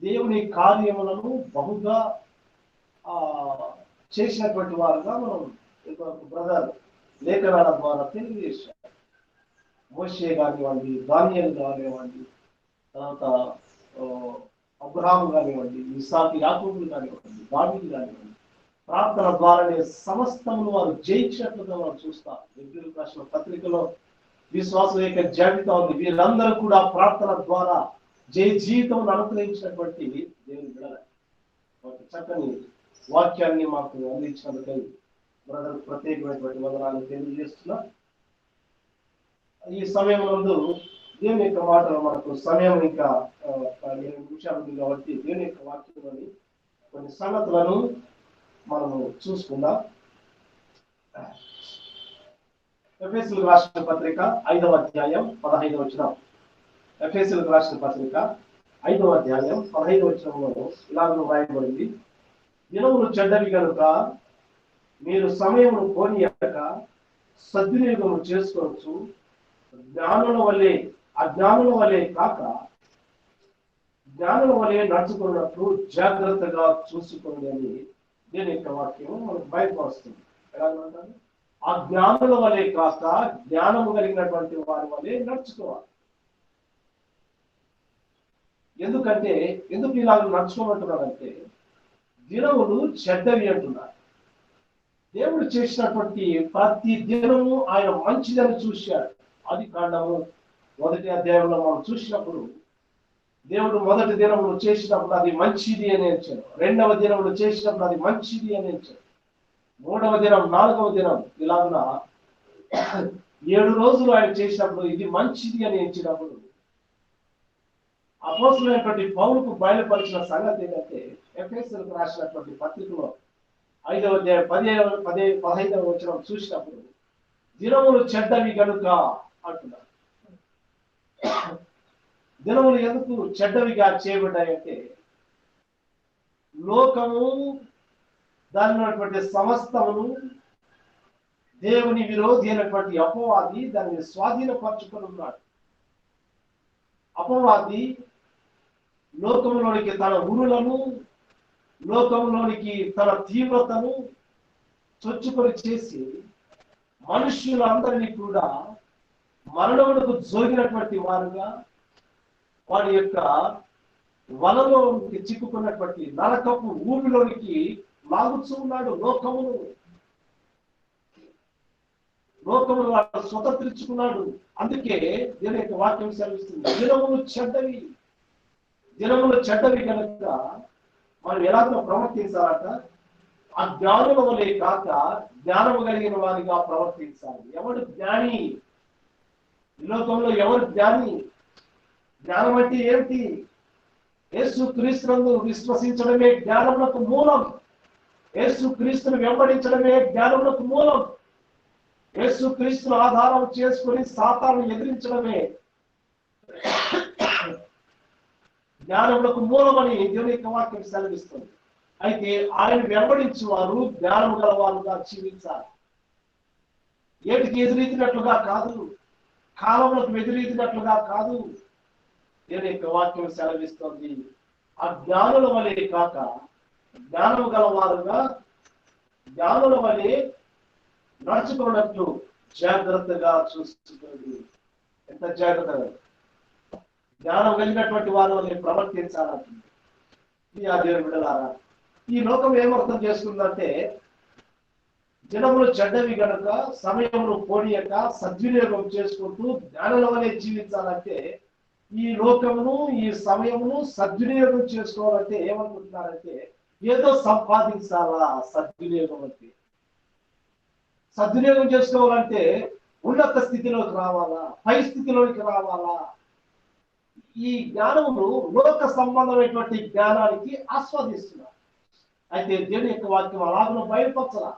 దేవుని కార్యములను బహుగా చేసినటువంటి వారుగా మనం బ్రదర్ లేఖనాల ద్వారా తెలియజేశారు. మోషే కానివ్వండి, దానియేలు కానివ్వండి, తర్వాత అబ్రహాము కానివ్వండి, ఇస్సాకు యాకోబులు కానివ్వండి, దావీదు కానివ్వండి, ప్రార్థన ద్వారానే సమస్తమును వారు జయించినట్లుగా మనం చూస్తాం. ఎబ్రీయులకు రాసిన పత్రికలో విశ్వాసం యొక్క జాబితా ఉంది. వీళ్ళందరూ కూడా ప్రార్థన ద్వారా జయ జీవితం అనుగ్రహించినటువంటి దేవుని బిడ్డలు. చక్కని వాక్యాన్ని మాకు అందించినందుకై బ్రదర్ ప్రత్యేకమైనటువంటి వందనాలు తెలియజేస్తున్నా. ఈ సమయంలో దేవుని యొక్క మాటలు మనకు సమయం ఇంకా 8 నిమిషాలు ఉంది కాబట్టి దేవుని యొక్క వాక్యంలోని కొన్ని సంగతులను మనము చూసుకుందాం. ఎఫెసీయులకు రాసిన పత్రిక 5వ అధ్యాయం 15వ వచనం. ఎఫెసీయులకు రాసిన పత్రిక 5వ అధ్యాయం 15వ వచనంలో ఇలాగ రాయబడింది, దినములు చెడ్డవి కనుక మీరు సమయమును పోనీయక సద్వినియోగం చేసుకోవచ్చు. జ్ఞానుల వల్లే అజ్ఞానుల వల్లే కాక జ్ఞానుల వల్లే నడుచుకున్నట్లు జాగ్రత్తగా చూసుకోండి అని దీని యొక్క వాక్యం మనకు బయటపడుతుంది. ఎలా అంటారు? ఆ జ్ఞానుల వల్లే కాక జ్ఞానము కలిగినటువంటి వారి వల్లే నడుచుకోవాలి. ఎందుకు ఇలా నడుచుకోమంటున్నారంటే దినములు చెడ్డవి అంటున్నారు. దేవుడు చేసినటువంటి ప్రతి దినము ఆయన మంచిదని చూశాడు. ఆది కాండము 1వ అధ్యాయంలో మనం చూసినప్పుడు దేవుడు మొదటి దినములు చేసినప్పుడు అది మంచిది అని ఎంచాడు. 2వ దినములు చేసినప్పుడు అది మంచిది అని ఎంచాడు. 3వ దినం 4వ దినం ఇలాగున 7 రోజులు ఆయన చేసినప్పుడు ఇది మంచిది అని ఎంచినప్పుడు అపోస్తలుడైనటువంటి పౌలుకు బయలుపరిచిన సంగతి ఏంటంటే ఎఫెసీయులకు రాసినటువంటి పత్రికలో 5వ అధ్యాయం 15వ వచనం చూసినప్పుడు దినములు చెడ్డవి గనుక అంటున్నారు. దినములు ఎందుకు చెడ్డవిగా చేయబడ్డాయంటే లోకము దాని ఉన్నటువంటి సమస్తమును దేవుని విరోధి అయినటువంటి అపవాది దాన్ని స్వాధీనపరచుకొని ఉన్నాడు. అపవాది లోకంలోనికి తన ఉరులను లోకంలోనికి తన తీవ్రతను చొచ్చుకొని చేసి మనుష్యులందరినీ కూడా మరణమునకు జోగినటువంటి వారుగా వాడి యొక్క వలలోనికి చిక్కుకున్నటువంటి నరకపు ఊపిలోనికి లాగుతూ ఉన్నాడు. లోకమును వాడు స్వతంత్రించుకున్నాడు. అందుకే దీని యొక్క వాక్యం సెలవిస్తుంది దినములు చెడ్డవి కనుక మనం ఎలాగో ప్రవర్తించాలట ఆ జ్ఞానుల వలె కాక జ్ఞానము కలిగిన వారిగా ప్రవర్తించాలి. ఎవడు జ్ఞాని? ఈ లోకంలో ఎవరు జ్ఞాని? జ్ఞానం అంటే ఏమిటి? యేసు క్రీస్తునందు విశ్వసించడమే జ్ఞానములకు మూలం. యేసు క్రీస్తును వెంబడించడమే జ్ఞానములకు మూలం. యేసు క్రీస్తును ఆధారం చేసుకుని సాతాను ఎదిరించడమే జ్ఞానములకు మూలమని దేవుని యొక్క వాక్యం సెలవిస్తుంది. అయితే ఆయన వెంబడించే వారు జ్ఞానము గలవారుగా జీవించాలి. ఏటికి ఎదురీతినట్లుగా కాదు, కాలములకు ఎదురీతినట్లుగా కాదు. దేవుని యొక్క వాక్యం సెలవిస్తుంది. ఆ జ్ఞానుల వలె కాక జ్ఞానము గలవారుగా జ్ఞానుల వలె నడుచుకున్నట్లు జాగ్రత్తగా చూస్తుంది. ఎంత జాగ్రత్తగా జ్ఞానం కలిగినటువంటి వారు వలె ప్రవర్తించాలంటుంది. దేవుని బిడ్డలారా, ఈ లోకం ఏమర్థం చేసుకుందంటే దినములు చెడ్డవి గనుక సమయమును పోనీయక సద్వినియోగం చేసుకుంటూ జ్ఞానుల వలె జీవించాలంటే ఈ లోకమును ఈ సమయమును సద్వినియోగం చేసుకోవాలంటే ఏమనుకుంటున్నారంటే ఏదో సంపాదించాలా. సద్వినియోగం చేసుకోవాలంటే ఉన్నత స్థితిలోకి రావాలా, పై స్థితిలోకి రావాలా. ఈ జ్ఞానమును లోక సంబంధమైనటువంటి జ్ఞానానికి ఆస్వాదిస్తున్నారు. అయితే దేవుని యొక్క వాక్యం అలాగను బయలుపరచరా.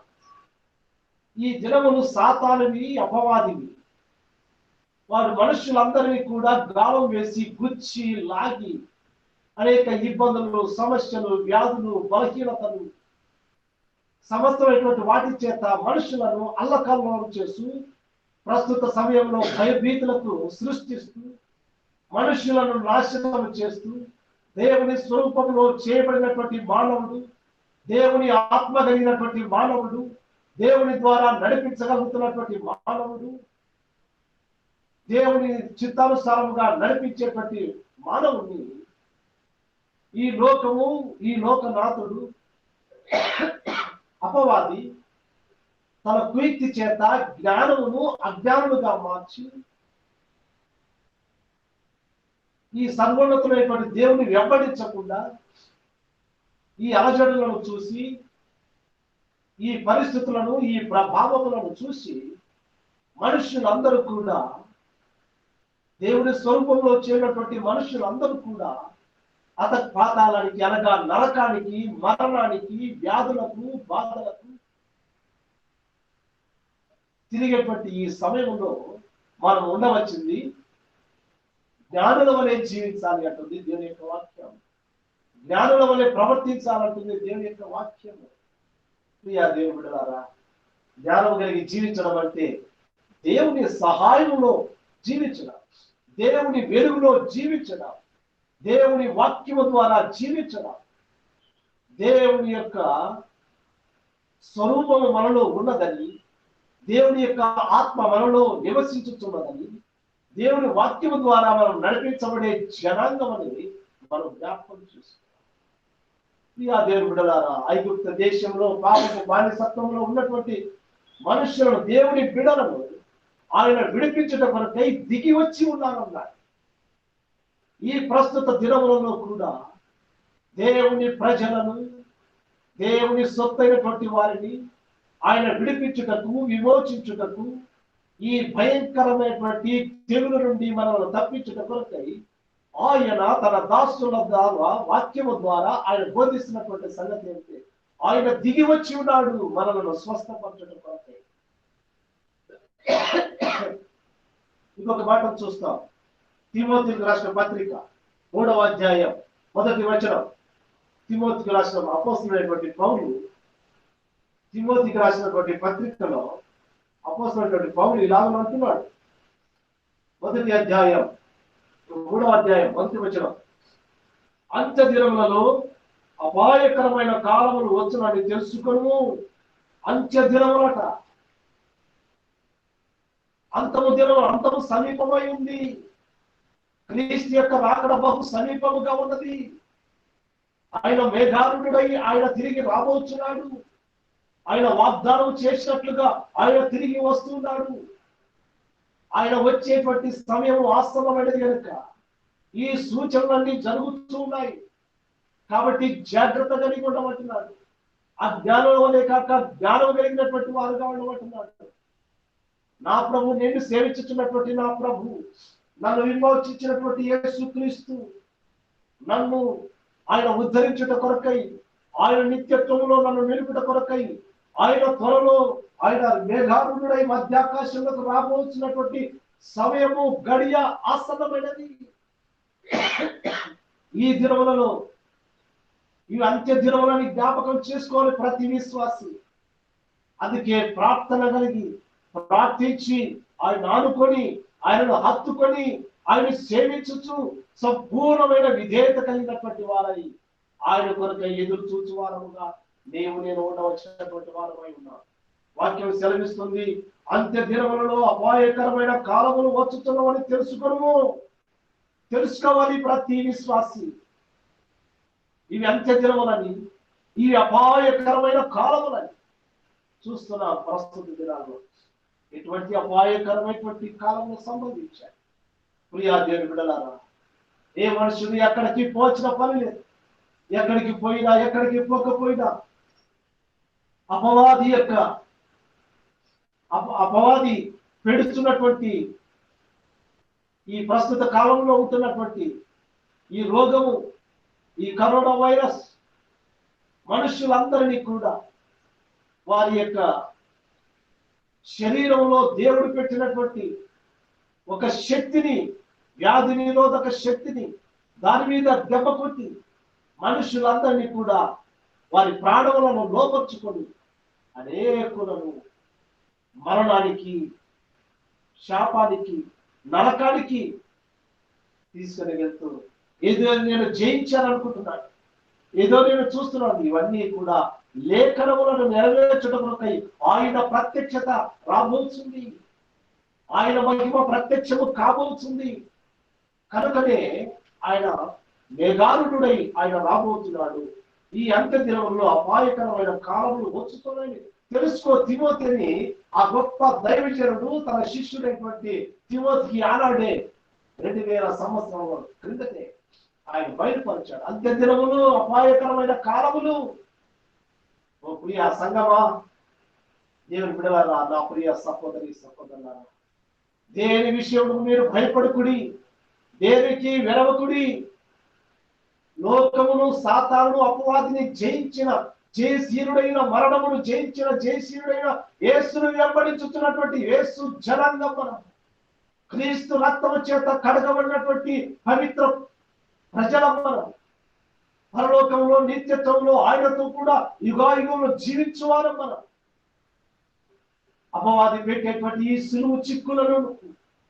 ఈ దినములు సాతానువి, అపవాదివి. వారు మనుషులందరినీ కూడా గాలం వేసి గుచ్చి లాగి అనేక ఇబ్బందులు, సమస్యలు, వ్యాధులు, బలహీనతలు సమస్తమైనటువంటి వాటి చేత మనుషులను అల్లకల్లోలం చేస్తూ ప్రస్తుత సమయంలో భయభీతులకు సృష్టిస్తూ మనుషులను నాశనం చేస్తూ దేవుని స్వరూపంలో చేయబడినటువంటి మానవుడు, దేవుని ఆత్మ కలిగినటువంటి మానవుడు, దేవుని ద్వారా నడిపించగలుగుతున్నటువంటి మానవుడు, దేవుని చిత్తానుసారముగా నడిపించేటువంటి మానవుని ఈ లోకము, ఈ లోకనాథుడు అపవాది తన కుయుక్తి చేత జ్ఞానమును అజ్ఞానముగా మార్చి ఈ సర్వోన్నతులైనటువంటి దేవుని వెంబడించకుండా ఈ అలజడులను చూసి ఈ పరిస్థితులను ఈ ప్రభావములను చూసి మనుషులందరూ కూడా దేవుని స్వరూపంలో చేరినటువంటి మనుషులందరూ కూడా అతని పాతాళానికి అనగా నరకానికి, మరణానికి, వ్యాధులకు, బాధలకు తిరిగేటువంటి ఈ సమయంలో మనం ఉండవచ్చింది జ్ఞానుల వలె జీవించాలి అంటుంది దేవుని యొక్క వాక్యం. జ్ఞానుల వలె ప్రవర్తించాలంటుంది దేవుని యొక్క వాక్యం. ప్రియా దేవుని బిడ్డలారా, జ్ఞానం కలిగి జీవించడం అంటే దేవుని సహాయంలో జీవించడం, దేవుని వెలుగులో జీవించడం, దేవుని వాక్యము ద్వారా జీవించడం, దేవుని యొక్క స్వరూపము మనలో ఉన్నదని, దేవుని యొక్క ఆత్మ మనలో నివసించుతున్నదని, దేవుని వాక్యము ద్వారా మనం నడిపించబడే జనాంగం అనేది మనం జ్ఞాపకం చేసుకోవాలి. ప్రియా దేవుని బిడ్డలారా, ఐగుప్తు దేశంలో పాపపు బానిసత్వంలో ఉన్నటువంటి మనుషులను, దేవుని బిడలను ఆయన విడిపించుట కొరకై దిగి వచ్చి ఉన్నారన్నారు. ఈ ప్రస్తుత దినములలో కూడా దేవుని ప్రజలను, దేవుని సొత్తైనటువంటి వారిని ఆయన విడిపించుటకు, విమోచించుటకు, ఈ భయంకరమైనటువంటి తెగుల నుండి మనల్ని తప్పించుట కొరకై ఆయన తన దాసుల ద్వారా, వాక్యము ద్వారా ఆయన బోధిస్తున్నటువంటి సంగతి ఏంటి? ఆయన దిగి వచ్చి ఉన్నాడు మనలను స్వస్థపరచడం కొరకై. ఇంకొక మాట చూస్తాం. తిమోతికి రాసిన పత్రిక 3వ అధ్యాయం 1వ వచనం. తిమోతికి రాసిన అపోస్తలుడైనటువంటి పౌలు, తిమోతికి రాసినటువంటి పత్రికలో అపోస్తలుడైనటువంటి పౌలు ఇలాగ అంటున్నాడు. 1వ అధ్యాయం 3వ అధ్యాయం 1వ వచనం. అంత్య దినములలో అపాయకరమైన కాలములు వచ్చునని తెలుసుకొను. అంత్య దినములట, అంతము సమీపమై ఉంది. క్రీస్తు యొక్క రాకడ బహు సమీపముగా ఉన్నది. ఆయన మేఘారుడై ఆయన తిరిగి రాబోచున్నాడు. ఆయన వాగ్దానం చేసినట్లుగా ఆయన తిరిగి వస్తున్నాడు. ఆయన వచ్చేటువంటి సమయం వాస్తవమైనది కనుక ఈ సూచనలన్నీ జరుగుతూ ఉన్నాయి. కాబట్టి జాగ్రత్త కలిగి ఉండమంటున్నాడు. అజ్ఞానం వలె కాక జ్ఞానం కలిగినటువంటి వారుగా ఉండమంటున్నాడు. నా ప్రభు, నేను సేవించుతున్నటువంటి నా ప్రభు, నన్ను విమోచించినటువంటి యేసుక్రీస్తు నన్ను ఆయన ఉద్ధరించుట కొరకై, ఆయన నిత్యత్వంలో నన్ను నిలుపుట కొరకై, ఆయన త్వరలో ఆయన మేఘారుడై మధ్యాకాశంలోకి రాబోతున్నటువంటి సమయము గడియ ఆసన్నమైనది. ఈ దినములలో, ఈ అంత్య దినములని జ్ఞాపకం చేసుకోవాలి ప్రతి విశ్వాసి. అందుకే ప్రార్థన కలిగి ప్రార్థించి ఆయన ఆనుకొని, ఆయనను హత్తుకొని, ఆయన సేవించుచు సంపూర్ణమైన విధేయత కలిగినటువంటి వారై ఆయన కొరకై ఎదురు చూచు వారముగా నేను ఉండవచ్చినటువంటి వారమై ఉన్నాను. వాక్యం సెలవిస్తుంది, అంత్య దినములలో అపాయకరమైన కాలములు వచ్చుతున్నామని తెలుసుకోవాలి ప్రతి విశ్వాసి. ఇవి అంత్య దినములని, ఈ అపాయకరమైన కాలములని చూస్తున్నాం ప్రస్తుత దినాల్లో. ఎటువంటి అపాయకరమైనటువంటి కాలంలో సంబంధించాయి. ప్రియా దేవుని బిడ్డలారా, ఏ మనుషుడు ఎక్కడికి పోచిన పని లేదు. ఎక్కడికి పోయినా, ఎక్కడికి పోకపోయినా అపవాది పెడుతున్నటువంటి ఈ ప్రస్తుత కాలంలో ఉంటున్నటువంటి ఈ రోగము, ఈ కరోనా వైరస్ మనుషులందరినీ కూడా వారి యొక్క శరీరంలో దేవుడు పెట్టినటువంటి ఒక శక్తిని, వ్యాధి నిరోధక శక్తిని దాని మీద దెబ్బ కొట్టి మనుషులందరినీ కూడా వారి ప్రాణములను లోపరుచుకొని అనేకులను మరణానికి, శాపానికి, నరకానికి తీసుకుని వెళ్తూ ఏదో నేను జయించాలనుకుంటున్నాను, ఏదో నేను చూస్తున్నాను. ఇవన్నీ కూడా లేఖనములను నెరవేర్చడంపై ఆయన ప్రత్యక్షత రాబోతుంది. ఆయన మహిమ ప్రత్యక్షము కాబోతుంది. కనుకనే ఆయన మేఘారుడై ఆయన రాబోతున్నాడు. ఈ అంత్య దినములలో అపాయకరమైన కాలములు వచ్చుతున్నాయని తెలుసుకో తిమోతిని. ఆ గొప్ప దైవజనుడు తన శిష్యుడైనటువంటి తిమోతికి ఆనాడే 2000 సంవత్సరాల క్రిందటే ఆయన బయలుపరిచాడు. అంత్య దినములు, అపాయకరమైన కాలములు. ఓ ప్రియ సంగమా, దేవుని బిడ్డలారా, నా ప్రియ సహోదరి సహోదరులారా, దేని విషయంలో మీరు భయపడుకుడి, దేనికి వెరవకుడి. లోకమును, సాతానును, అపవాదిని జయించిన జయశీలుడైన, మరణమును జయించిన జయశీలుడైన యేసును వెంబడించుతున్నటువంటి యేసు జనాంగం మనం. క్రీస్తు రక్తము చేత కడగబడినటువంటి పవిత్ర ప్రజలం మనం. పరలోకంలో, నిత్యత్వంలో ఆయనతో కూడా యుగాయుగంలో జీవించువారం మనం. అపవాది పెట్టేటువంటి ఈ సులువు చిక్కులను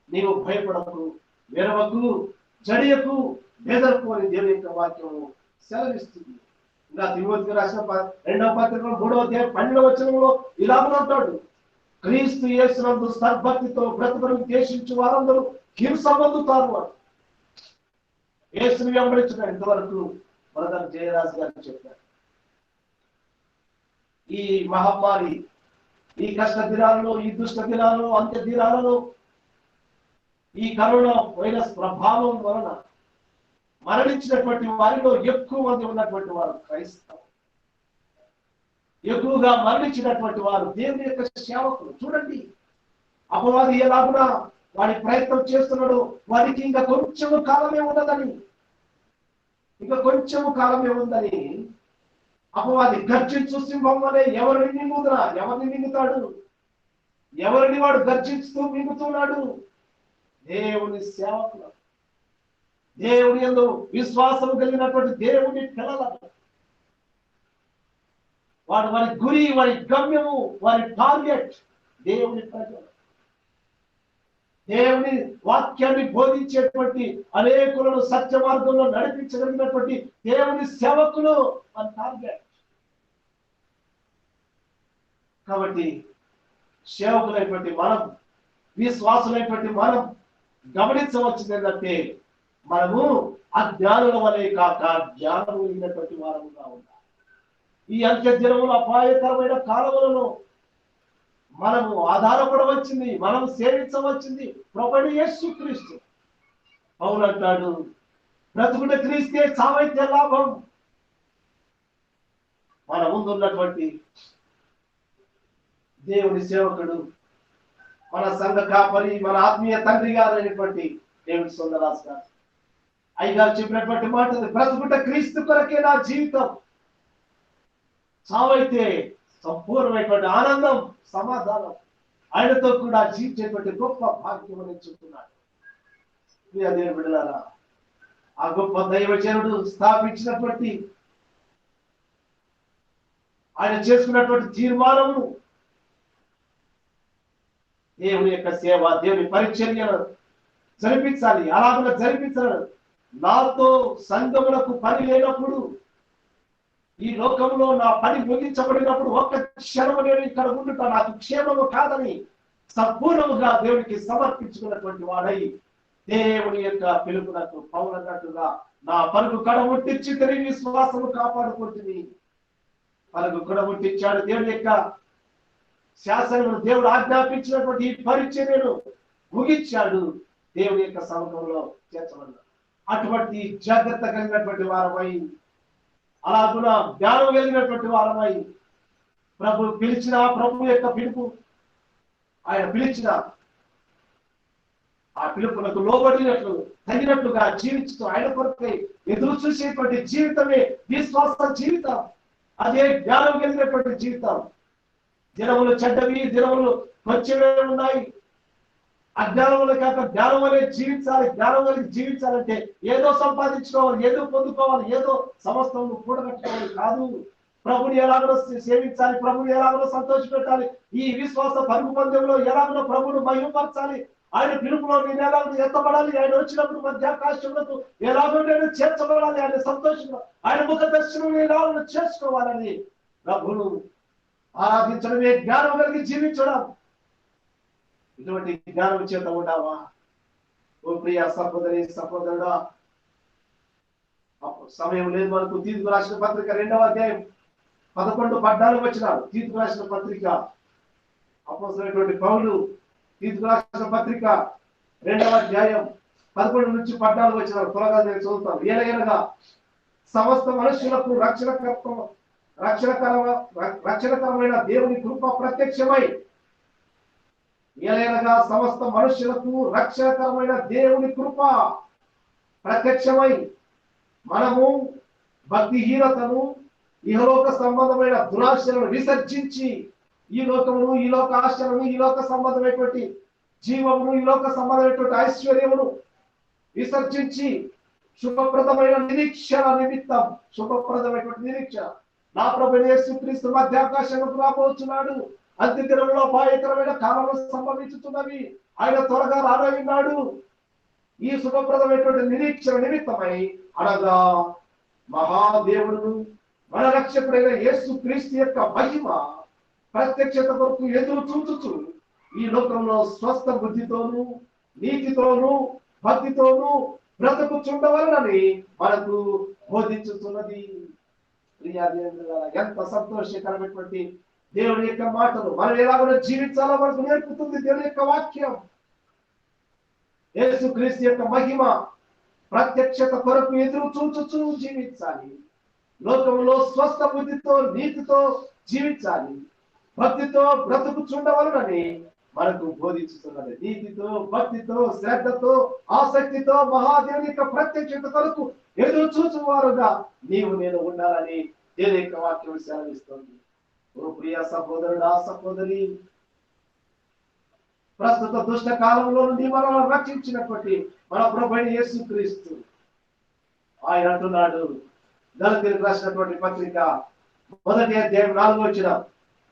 నీవు భయపడకు, వెరవకు, జడియకు, బెదరకు అని దేవుని యొక్క వాక్యము సెలవిస్తుంది. ఇంకా తిమోతికి రాసిన 2వ పత్రికలో 3వ అధ్యాయం 12వ వచనంలో ఇలా ఉంటాడు, క్రీస్తు యేసునందు సద్భక్తితో బ్రతుకును ద్వేషించు వారందరూ హింస పొందుతారు అని. యేసుని వెంబడించిన ఇంతవరకు బ్రదర్ జయరాజ్ గారు చెప్పారు. ఈ మహమ్మారి, ఈ కష్ట దినాలలో, ఈ దుష్ట దినాలలో, అంత్య దినాలలో ఈ కరోనా వైరస్ ప్రభావం వలన మరణించినటువంటి వారిలో ఎక్కువ మంది ఉన్నటువంటి వారు క్రైస్తవులు. ఎక్కువగా మరణించినటువంటి వారు దేవుని యొక్క సేవకులు. చూడండి, అపవాది ఎలాగునా వాడి ప్రయత్నం చేస్తున్నాడు. వారికి ఇంకా కొంచెము కాలమే ఉన్నదని, ఇంకా కొంచెము కాలమే ఉందని అపవాది గర్జించు సింహం వలె ఎవరిని మింగుతున్నా, ఎవరిని మింగుతాడు? ఎవరిని వాడు గర్జిస్తూ మింగుతున్నాడు? దేవుని సేవకులు, దేవుని యందు విశ్వాసం కలిగినటువంటి దేవుని పిల్లలను. వారి గురి, వారి గమ్యము, వారి టార్గెట్ దేవుని ప్రజలు. దేవుని వాక్యాన్ని బోధించేటువంటి, అనేకులను సత్య మార్గంలో నడిపించగలిగినటువంటి దేవుని సేవకులు మన టార్గెట్. కాబట్టి సేవకులైనటువంటి మనం, విశ్వాసులైనటువంటి మనం గమనించవలసింది ఏంటంటే, మనము అజ్ఞానుల వలె కాక జ్ఞానం కలిగినటువంటి వారముగా ఉండాలి. ఈ అంత్య దినముల అపాయకరమైన కాలములలో మనము ఆధారపడవచ్చింది, మనం సేవించవచ్చింది ప్రభువైన యేసుక్రీస్తు. పౌలు అంటాడు, బ్రతుకుట క్రీస్తే, చావైతే లాభం. మన ముందున్నటువంటి దేవుని సేవకుడు, మన సంఘ కాపరి, మన ఆత్మీయ తండ్రి గారు అయినటువంటి దేవుని సుందరరాజు గారు అయ్యగారు చెప్పినటువంటి మాట, బ్రతుకుట క్రీస్తు కొరకే నా జీవితం, చావైతే సంపూర్ణమైనటువంటి ఆనందం, సమాధానం, ఆయనతో కూడా జీవించేటువంటి గొప్ప భాగ్యం అని చెప్తున్నాడు. దేవుని బిడ్డలారా, ఆ గొప్ప దైవజనుడు స్థాపించినటువంటి, ఆయన చేసుకున్నటువంటి తీర్మానము, దేవుని యొక్క సేవ, దేవుని పరిచర్యను జరిపించాలి. అలాగ జరిపించాలి. నాతో సంఘములకు పని లేనప్పుడు, ఈ లోకంలో నా పని ముగించబడినప్పుడు ఒక్క క్షణము నేను ఇక్కడ ఉండుతా, నాకు క్షేమము కాదని సంపూర్ణముగా దేవునికి సమర్పించుకున్నటువంటి వాడై, దేవుని యొక్క పిలుపునకు పౌలు అన్నట్టుగా నా పరుగు కడముట్టించి తిరిగి విశ్వాసము కాపాడుకుంటుంది. పరుగు కడముట్టించాడు. దేవుని యొక్క శాసనము, దేవుడు ఆజ్ఞాపించినటువంటి ఈ పరిచర్యను ముగించాడు. దేవుని యొక్క సముఖంలో చేర్చమన్నాడు. అటువంటి జాగ్రత్త కలిగినటువంటి వారమై, అలాగున జ్ఞానం కలిగినటువంటి వారమై, ప్రభు పిలిచిన, ప్రభు యొక్క పిలుపు, ఆయన పిలిచిన ఆ పిలుపునకు లోబడినట్లు, తగినట్లుగా జీవించుతూ ఆయన కొరకై ఎదురు చూసేటువంటి జీవితమే విశ్వాస జీవితం. అదే జ్ఞానం కలిగినటువంటి జీవితం. దినములు చెడ్డవి, దినములు మంచివే ఉన్నాయి. అజ్ఞానములు కాక జ్ఞానం వలె జీవించాలి. జ్ఞానం కలిగి జీవించాలంటే ఏదో సంపాదించుకోవాలి, ఏదో పొందుకోవాలి, ఏదో సమస్తం కూడగట్టుకోవాలి కాదు. ప్రభుని ఎలాగో సేవించాలి, ప్రభుని ఎలాగో సంతోషపెట్టాలి, ఈ విశ్వాస పరుగు పందెంలో ఎలాగో ప్రభును మహిమపరచాలి, ఆయన పిలుపులో నేను ఎలాగో ఎత్తబడాలి, ఆయన వచ్చినప్పుడు మధ్యాకాశములకు ఎలాగో నేను చేర్చబడాలి, ఆయన సంతోషంగా ఆయన ముఖ దర్శనం ఎలాగో చేసుకోవాలని ప్రభును ఆరాధించడమే జ్ఞానం కలిగి జీవించడం. ఇటువంటి జ్ఞానం చేత ఉండావా? ఓ ప్రియ సహోదరి, సహోదరుడా, సమయం లేదు మనకు. తీతుకు రాసిన పత్రిక 2వ అధ్యాయం 11-14 వచనాలు. తీతుకు రాసిన పత్రిక, అపోస్తలుడైనటువంటి పౌలు తీతుకు రాసిన పత్రిక 2వ అధ్యాయం 11-14 వచనాలు త్వరగా నేను చదువుతాను. ఏలయనగా సమస్త మనుషులకు రక్షణకరమైన దేవుని కృప ప్రత్యక్షమై, ఏలయనగా సమస్త మనుషులకు రక్షణకరమైన దేవుని కృప ప్రత్యక్షమై, మనము భక్తిహీనతను, ఇహలోక సంబంధమైన దురాశలను విసర్జించి, ఈ లోకమును, ఈ లోక ఆశలను, ఈ లోక సంబంధమైనటువంటి జీవమును, ఈ లోక సంబంధమైనటువంటి ఐశ్వర్యమును విసర్జించి, శుభప్రదమైన నిరీక్షణ నిమిత్తం, శుభప్రదమైనటువంటి నిరీక్షణ, నా ప్రభువైన యేసుక్రీస్తు మధ్యాకాశంలోకి రాబోతున్నాడు, అంత్య దినంలో అపాయకరమైన కాలంలో సంభవించుతున్నవి. ఆయన త్వరగా రానున్నాడు. ఈ శుభప్రదమైనటువంటి నిరీక్షణ నిమిత్తమై అనగా మహాదేవుడు మన రక్షకుడైన యేసు క్రీస్తు యొక్క మహిమ ప్రత్యక్షత కొరకు ఎదురు చూచుచు ఈ లోకంలో స్వస్థ బుద్ధితోనూ నీతితోనూ భక్తితోనూ బ్రతుకుచుండవలనని మనకు బోధించుతున్నది. ఎంత సంతోషకరమైనటువంటి దేవుని యొక్క మాటలు మనం ఎలాగో జీవించాలో మనకు నేర్పుతుంది దేవుని యొక్క వాక్యం. యేసు క్రీస్తు యొక్క మహిమ ప్రత్యక్షత కొరకు ఎదురు చూచుచూ జీవించాలి. లోకంలో స్వస్థ బుద్ధితో నీతితో జీవించాలి. భక్తితో బ్రతుకుచుండవలనని మనకు బోధించుతున్నది. నీతితో భక్తితో శ్రద్ధతో ఆసక్తితో మహాదేవుని యొక్క ప్రత్యక్షత కొరకు ఎదురు చూచువారుగా నీవు నేను ఉండాలని దేవుని యొక్క వాక్యం సెలవిస్తుంది. ఓ ప్రియ సహోదరుడా సహోదరి, ప్రస్తుత దుష్ట కాలంలో నుండి మనల్ని రక్షించినటువంటి మన ప్రభువైన యేసు క్రీస్తు ఆయన అంటున్నాడు, గలతీయులకు రాసినటువంటి పత్రిక 1వ అధ్యాయం 4వ వచనం,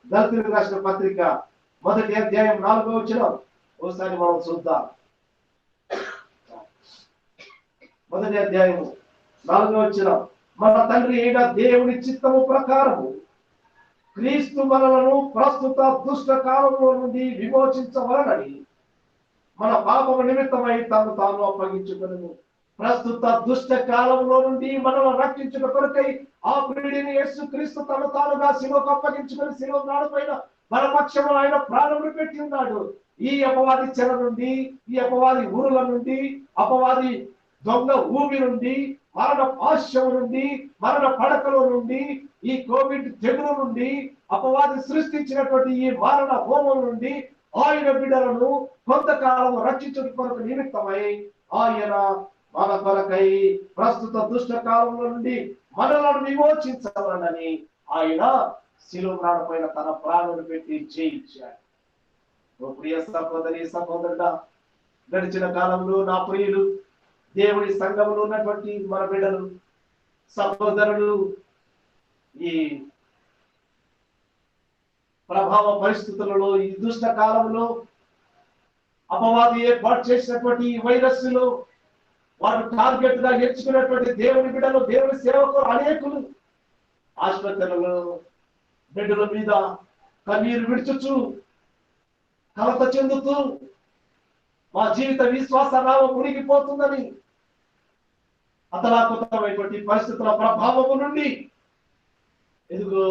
గలతీయులకు రాసిన పత్రిక 1వ అధ్యాయం 4వ వచనం ఒకసారి మనం చూద్దాం. 1వ అధ్యాయం 4వ వచనం, మన తండ్రి అయిన దేవుని చిత్తము ప్రకారము క్రీస్తు మనలను ప్రస్తుత దుష్ట కాలంలో నుండి విమోచించవలనని మన పాపము నిమిత్తమై తాను తాను అప్పగించుకొనెను. ప్రస్తుత దుష్ట కాలంలో నుండి మనల్ని రక్షించుట కొరకై ఆ ప్రియుడిని యేసు క్రీస్తు తను తానుగా శిలువకు అప్పగించుకొని శిలువ నాడుపైన మన పక్షమున ఆయన ప్రాణములు పెట్టి ఉన్నాడు. ఈ అపవాది చెర నుండి, ఈ అపవాది ఊరుల నుండి, అపవాది దొంగ ఊబి నుండి, మరణ పాశ్యం నుండి, మరణ పడకలో నుండి, ఈ కోవిడ్ తెగులు నుండి, అపవాది సృష్టించినటువంటి ఈ మరణ హోమం నుండి ఆయన బిడ్డలను కొంతకాలం రక్షించుట కొరకు నిమిత్తమై ఆయన మన కొరకై ప్రస్తుత దుష్ట కాలంలో నుండి మనలను విమోచించాలని ఆయన శిలువ పైన తన ప్రాణులు పెట్టి జయించాడు. ఓ ప్రియ సహోదరి సహోదరుడా, గడిచిన కాలంలో నా ప్రియులు దేవుడి సంఘంలో ఉన్నటువంటి మన బిడ్డలు సహోదరులు ఈ ప్రభావ పరిస్థితులలో, ఈ దుష్ట కాలంలో అపవాది ఏర్పాటు చేసినటువంటి ఈ వైరస్ లో వారు టార్గెట్ గా ఎంచుకున్నటువంటి దేవుని బిడ్డలు, దేవుని సేవకులు అనేకులు ఆసుపత్రులలో బిడ్డల మీద కన్నీరు విడుచుచు కలత చెందుతూ మా జీవిత విశ్వాస నామం మునిగిపోతుందని అతలాకుతమైనటువంటి పరిస్థితుల ప్రభావము నుండి ఎదుగు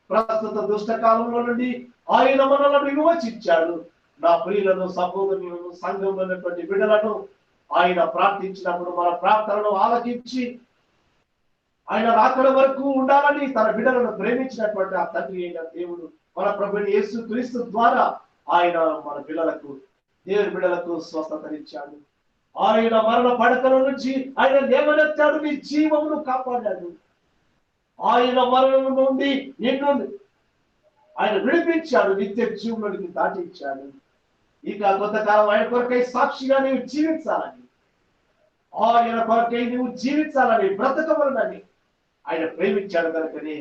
ప్రస్తుత దుష్ట కాలంలో నుండి ఆయన మనలను విమోచించాడు. నా ప్రియులను సహోదరులను సంఘంలో ఉన్నటువంటి బిడ్డలను ఆయన ప్రార్థించినప్పుడు మన ప్రార్థనను ఆలకించి ఆయన రాకడ వరకు ఉండాలని తన బిడ్డలను ప్రేమించినటువంటి ఆ తండ్రి అయిన దేవుడు మన ప్రభువైన యేసు క్రీస్తు ద్వారా ఆయన మన పిల్లలకు దేవుని బిడ్డలకు స్వస్థతనిచ్చాడు. ఆయన మరణ పడకల నుంచి ఆయన లేవనెత్తాడు, నీ జీవమును కాపాడాడు. ఆయన మరణం నుండి నిన్ను ఆయన విడిపించాడు, నిత్య జీవునికి దాటించాడు. ఇక కొంతకాలం ఆయన కొరకై సాక్షిగా నీవు జీవించాలని, ఆయన కొరకై నువ్వు జీవించాలని, బ్రతకవలనని ఆయన ప్రేమించాడు కనుకనే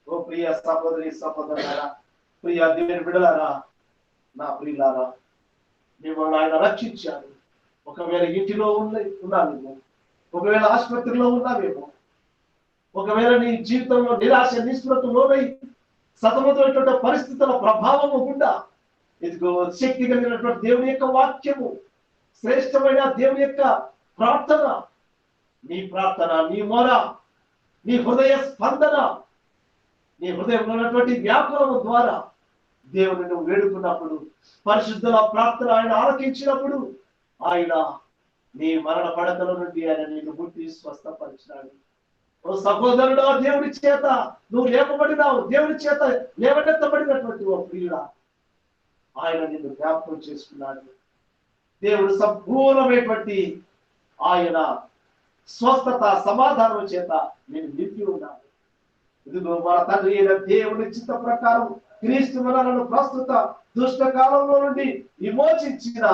ఓ ప్రియ సహోదరి సహోదరులారా, ప్రియ దేవుని బిడ్డలారా, నా ప్రియులారా, మిమ్మల్ని ఆయన రక్షించాడు. ఒకవేళ ఇంటిలో ఉన్నావేమో, ఒకవేళ ఆసుపత్రిలో ఉన్నావేమో, ఒకవేళ నీ జీవితంలో నిరాశ నిస్పృహకు లోనై సతమతమైనటువంటి పరిస్థితుల ప్రభావము గుండా ఇదిగో శక్తి కలిగినటువంటి దేవుని యొక్క వాక్యము, శ్రేష్టమైన దేవుని యొక్క ప్రార్థన, నీ ప్రార్థన, నీ మొర, నీ హృదయ స్పందన, నీ హృదయంలో ఉన్నటువంటి వ్యాకులము ద్వారా దేవుని నువ్వు వేడుకున్నప్పుడు, పరిశుద్ధుల ప్రార్థన ఆయన ఆలకించినప్పుడు ఆయన నీ మరణ పడకల నుండి ఆయన నీకు ముట్టి స్వస్థపరిచినాడు. ఓ సహోదరుడు, దేవుడి చేత నువ్వు లేపబడినావు, దేవుడి చేత లేవనెత్తబడినటువంటి ఓ ప్రియుడా, ఆయన నిన్ను జ్ఞాపకం చేసుకున్నాడు. దేవుడు సంపూర్ణమైనటువంటి ఆయన స్వస్థత సమాధానం చేత నేను నింపి ఉన్నాను. ఇదిగో మన తండ్రి అయిన దేవుని చిత్త ప్రకారం క్రీస్తు మనలను ప్రస్తుత దుష్ట కాలంలో నుండి విమోచించిన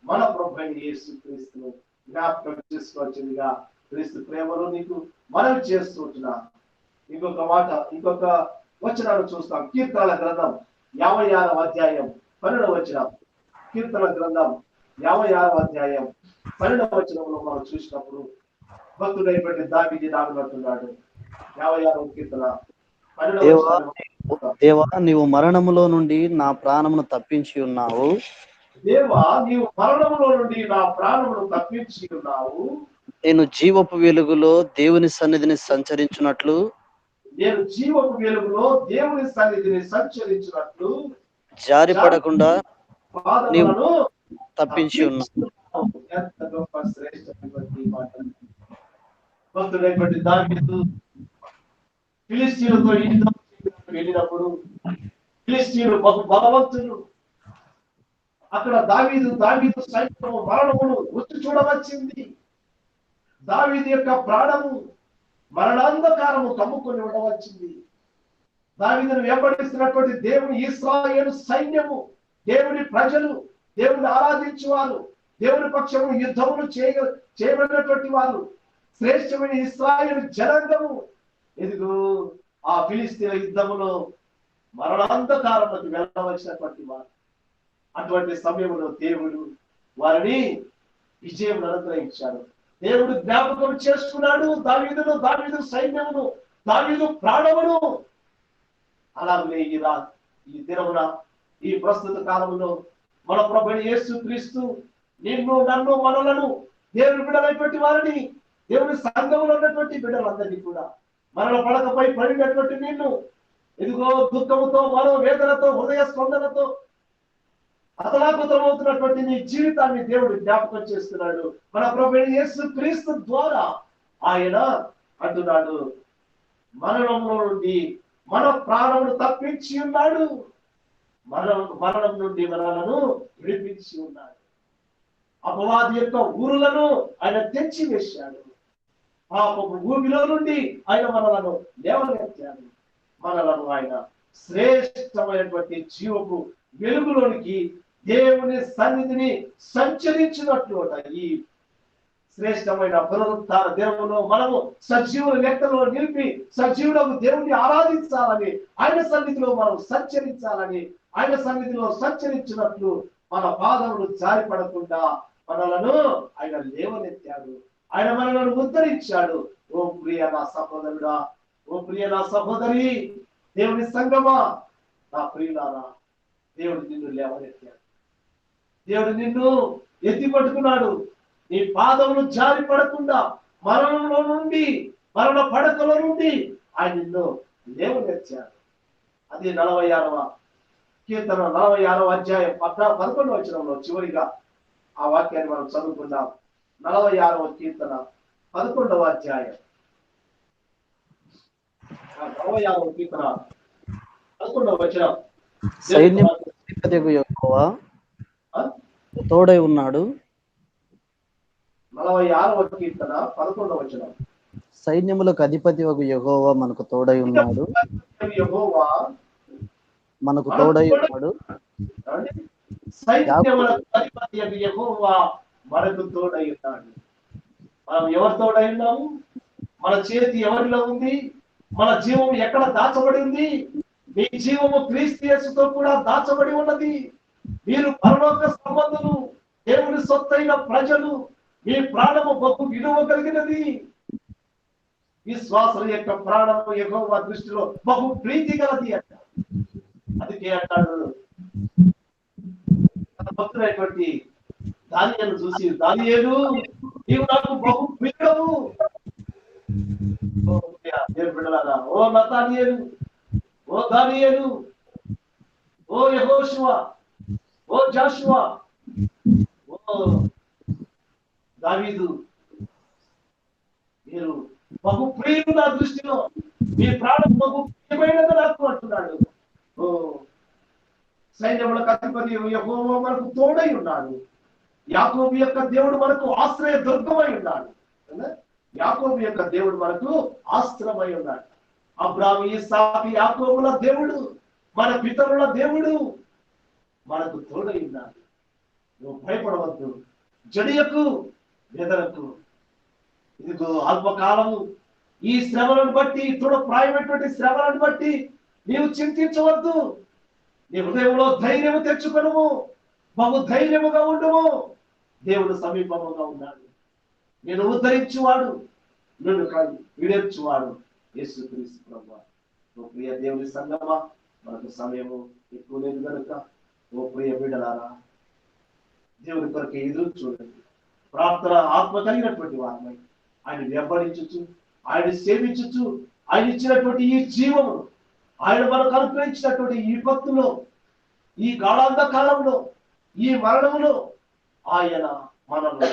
మన ప్రభువైన యేసు క్రీస్తును జ్ఞాపకం చేసుకోవచ్చుగా క్రీస్తు ప్రేమలో నీకు మనవి చేస్తుంటున్నా. ఇంకొక మాట, ఇంకొక వచనాలు చూస్తాం. కీర్తనల గ్రంథం 56వ అధ్యాయం 12వ వచనం. కీర్తన గ్రంథం 56వ అధ్యాయం 12వ వచనంలో మనం చూసినప్పుడు భక్తుడైనటువంటి దావీదు రాబడుతున్నాడు. 56వ కీర్తన 12వ వచనం. దేవా నీవు మరణములో నుండి నా ప్రాణమును తప్పించి ఉన్నావు. దేవా నీవు మరణములో నుండి నా ప్రాణమును తప్పించి ఉన్నావు. నేను జీవపు వెలుగులో దేవుని సన్నిధిని సంచరించున్నట్లు నేను జీవపు వెలుగులో దేవుని సన్నిధిని సంచరించినట్లు జారిపడకుండా నీవు పాదములను తప్పించి ఉన్నావు. ఎంత గొప్ప శ్రేష్టమైనటువంటి మాటలు. భక్తుడైనటువంటి దావీదు ఫిలిష్తీయులతో యుద్ధం వెళ్ళినప్పుడు ఫిలిష్తీయులు బహు బలవంతులు. అక్కడ దావీదు సైన్యము మరణమును రుచి చూడవచ్చింది. దావీదు యొక్క ప్రాణము మరణాంధకారము కమ్ముకొని ఉండవచ్చింది. దావీదును వెంబడిస్తున్నటువంటి దేవుని ఇశ్రాయేలు సైన్యము, దేవుని ప్రజలు, దేవుని ఆరాధించువారు, దేవుని పక్షము యుద్ధములు చేయబడినటువంటి వారు, శ్రేష్టమైన ఇశ్రాయేలు జనాంగము ఎదుగు ఆ ఫిలిష్తీయుల యుద్ధములో మరణాంధకారంలోకి వెళ్ళవలసినటువంటి వారు. అటువంటి సమయంలో దేవుడు వారిని విజయం అనుగ్రహించాడు. దేవుడు జ్ఞాపకం చేసుకున్నాడు దావీదు సైన్యమును, దావీదు ప్రాణమును. అలాగే ఈ దినమున ఈ ప్రస్తుత కాలంలో మన ప్రభువైన యేసుక్రీస్తు నిన్ను నన్ను మనలను దేవుని బిడ్డలైనటువంటి వారిని, దేవుని సంఘంలో ఉన్నటువంటి బిడ్డలందరినీ కూడా మరణ పడకపై పడినటువంటి నిన్ను ఇదిగో దుఃఖముతో, మనోవేదనతో, హృదయ స్పందనతో అతలాకుతలమవుతున్నటువంటి నీ జీవితాన్ని దేవుడు జ్ఞాపకం చేస్తున్నాడు. మన ప్రభువైన యేసుక్రీస్తు ద్వారా ఆయన అంటున్నాడు, మరణంలో నుండి మన ప్రాణమును తప్పించి ఉన్నాడు, మరణం నుండి మనలను విడిపించి ఉన్నాడు. అపవాది యొక్క ఊరులను ఆయన తెచ్చి వేశాడు. పాపపు భూమిలో నుండి ఆయన మనలను లేవనెత్తాడు. మనలను ఆయన శ్రేష్టమైనటువంటి జీవపు వెలుగులోనికి, దేవుని సన్నిధిని సంచరించినట్లు ఈ శ్రేష్టమైన పునరుత్థాన దినములో మనము సజీవుల లెక్కలో నిలిపి సజీవులకు దేవుని ఆరాధించాలని, ఆయన సన్నిధిలో మనం సంచరించాలని, ఆయన సన్నిధిలో సంచరించినట్లు మన పాదములు జారిపడకుండా మనలను ఆయన లేవనెత్తాడు. ఆయన మనలను ఉద్ధరించాడు. ఓ ప్రియ నా సహోదరుడా, ఓ ప్రియ నా సహోదరి, దేవుని సంగమా, నా ప్రియులారా, దేవుడు నిన్ను లేవనెత్తాడు. దేవుడు నిన్ను ఎత్తి పట్టుకున్నాడు. నీ పాదములు జారి పడకుండా మరణంలో నుండి, మరణ పడకలో నుండి ఆయన నిన్ను లేవనెత్తాడు. అది 46వ కీర్తన 46వ అధ్యాయం 11వ వచనంలో చివరిగా ఆ వాక్యాన్ని మనం చదువుకుందాం. 46వ కీర్తన 11వ అధ్యాయం 46వ కీర్తన 11వ వచనం. సైన్యము యెహోవా తోడై ఉన్నాడు. 46వ కీర్తన 11వ వచనం. సైన్యములకు అధిపతి యెహోవా మనకు తోడై ఉన్నాడు. యెహోవా మనకు తోడై ఉన్నాడు. సైన్యములకు అధిపతి యెహోవా మనకు తోడై ఉన్నాడు. మనం ఎవరు తోడై ఉన్నాము? మన చేతి ఎవరిలో ఉంది? మన జీవం ఎక్కడ దాచబడి ఉంది? మీ జీవము క్రీస్తు యేసుతో కూడా దాచబడి ఉన్నది. మీరు పరలోక సంబంధులు, దేవుని సొత్తైన ప్రజలు. మీ ప్రాణము బహు విలువ కలిగినది. విశ్వాసుల యొక్క ప్రాణము యెహోవా దృష్టిలో బహు ప్రీతి గలది అంట. అందుకే అంటాడు భక్తులైనటువంటి దానియేలు చూసి, దానియేలు నీవు నాకు బహు ప్రియుడవు. దేవుని బిడ్డలారా, ఓ నతానియేలు, ఓ దానియేలు, ఓ యెహోషువ, ఓ జాషువ, ఓ దావీదు, మీరు బహు ప్రియులు నా దృష్టిలో, మీ ప్రాణం బహు ప్రియమైనది నాకు అంటున్నాడు. ఓ సైన్యములకు అధిపతి యెహోవా మనకు తోడై ఉన్నాడు. యాకోబు యొక్క దేవుడు మనకు ఆశ్రయ దుర్గమై ఉన్నాడు. యాకోబు యొక్క దేవుడు మనకు ఆశ్రమై ఉన్నాడు. అబ్రాహాము, ఇస్సాకు, యాకోబుల దేవుడు, మన పితరుల దేవుడు మనకు తోడై ఉన్నాడు. నువ్వు భయపడవద్దు, జడియకు, బెదరకు. ఇదిగో అల్పకాలము ఈ శ్రమలను బట్టి, తృఢప్రాయమైనటువంటి శ్రమలను బట్టి నీవు చింతించవద్దు. నీ హృదయంలో ధైర్యము తెచ్చుకొనుము, బహు ధైర్యముగా ఉండుము. దేవుడు సమీపముగా ఉన్నాడు. నేను ఉద్ధరించువాడు, నిన్ను విడర్చువాడు యేసుక్రీస్తు ప్రభువు. ఓ ప్రియ దేవుని సంగమా, మనకు సమయము ఎక్కువ లేదు కనుక ఓ ప్రియ బిడ్డలారా, దేవుని కొరకు ఎదురు చూడండి. ప్రార్థన ఆత్మ కలిగినటువంటి వారిని ఆయన వెంబడించచ్చు, ఆయన సేవించచ్చు. ఆయన ఇచ్చినటువంటి ఈ జీవము, ఆయన మనకు అనుగ్రహించినటువంటి ఈ భక్తులో, ఈ గాఢాంధకాలంలో, ఈ మరణంలో ఆయన మనల్ని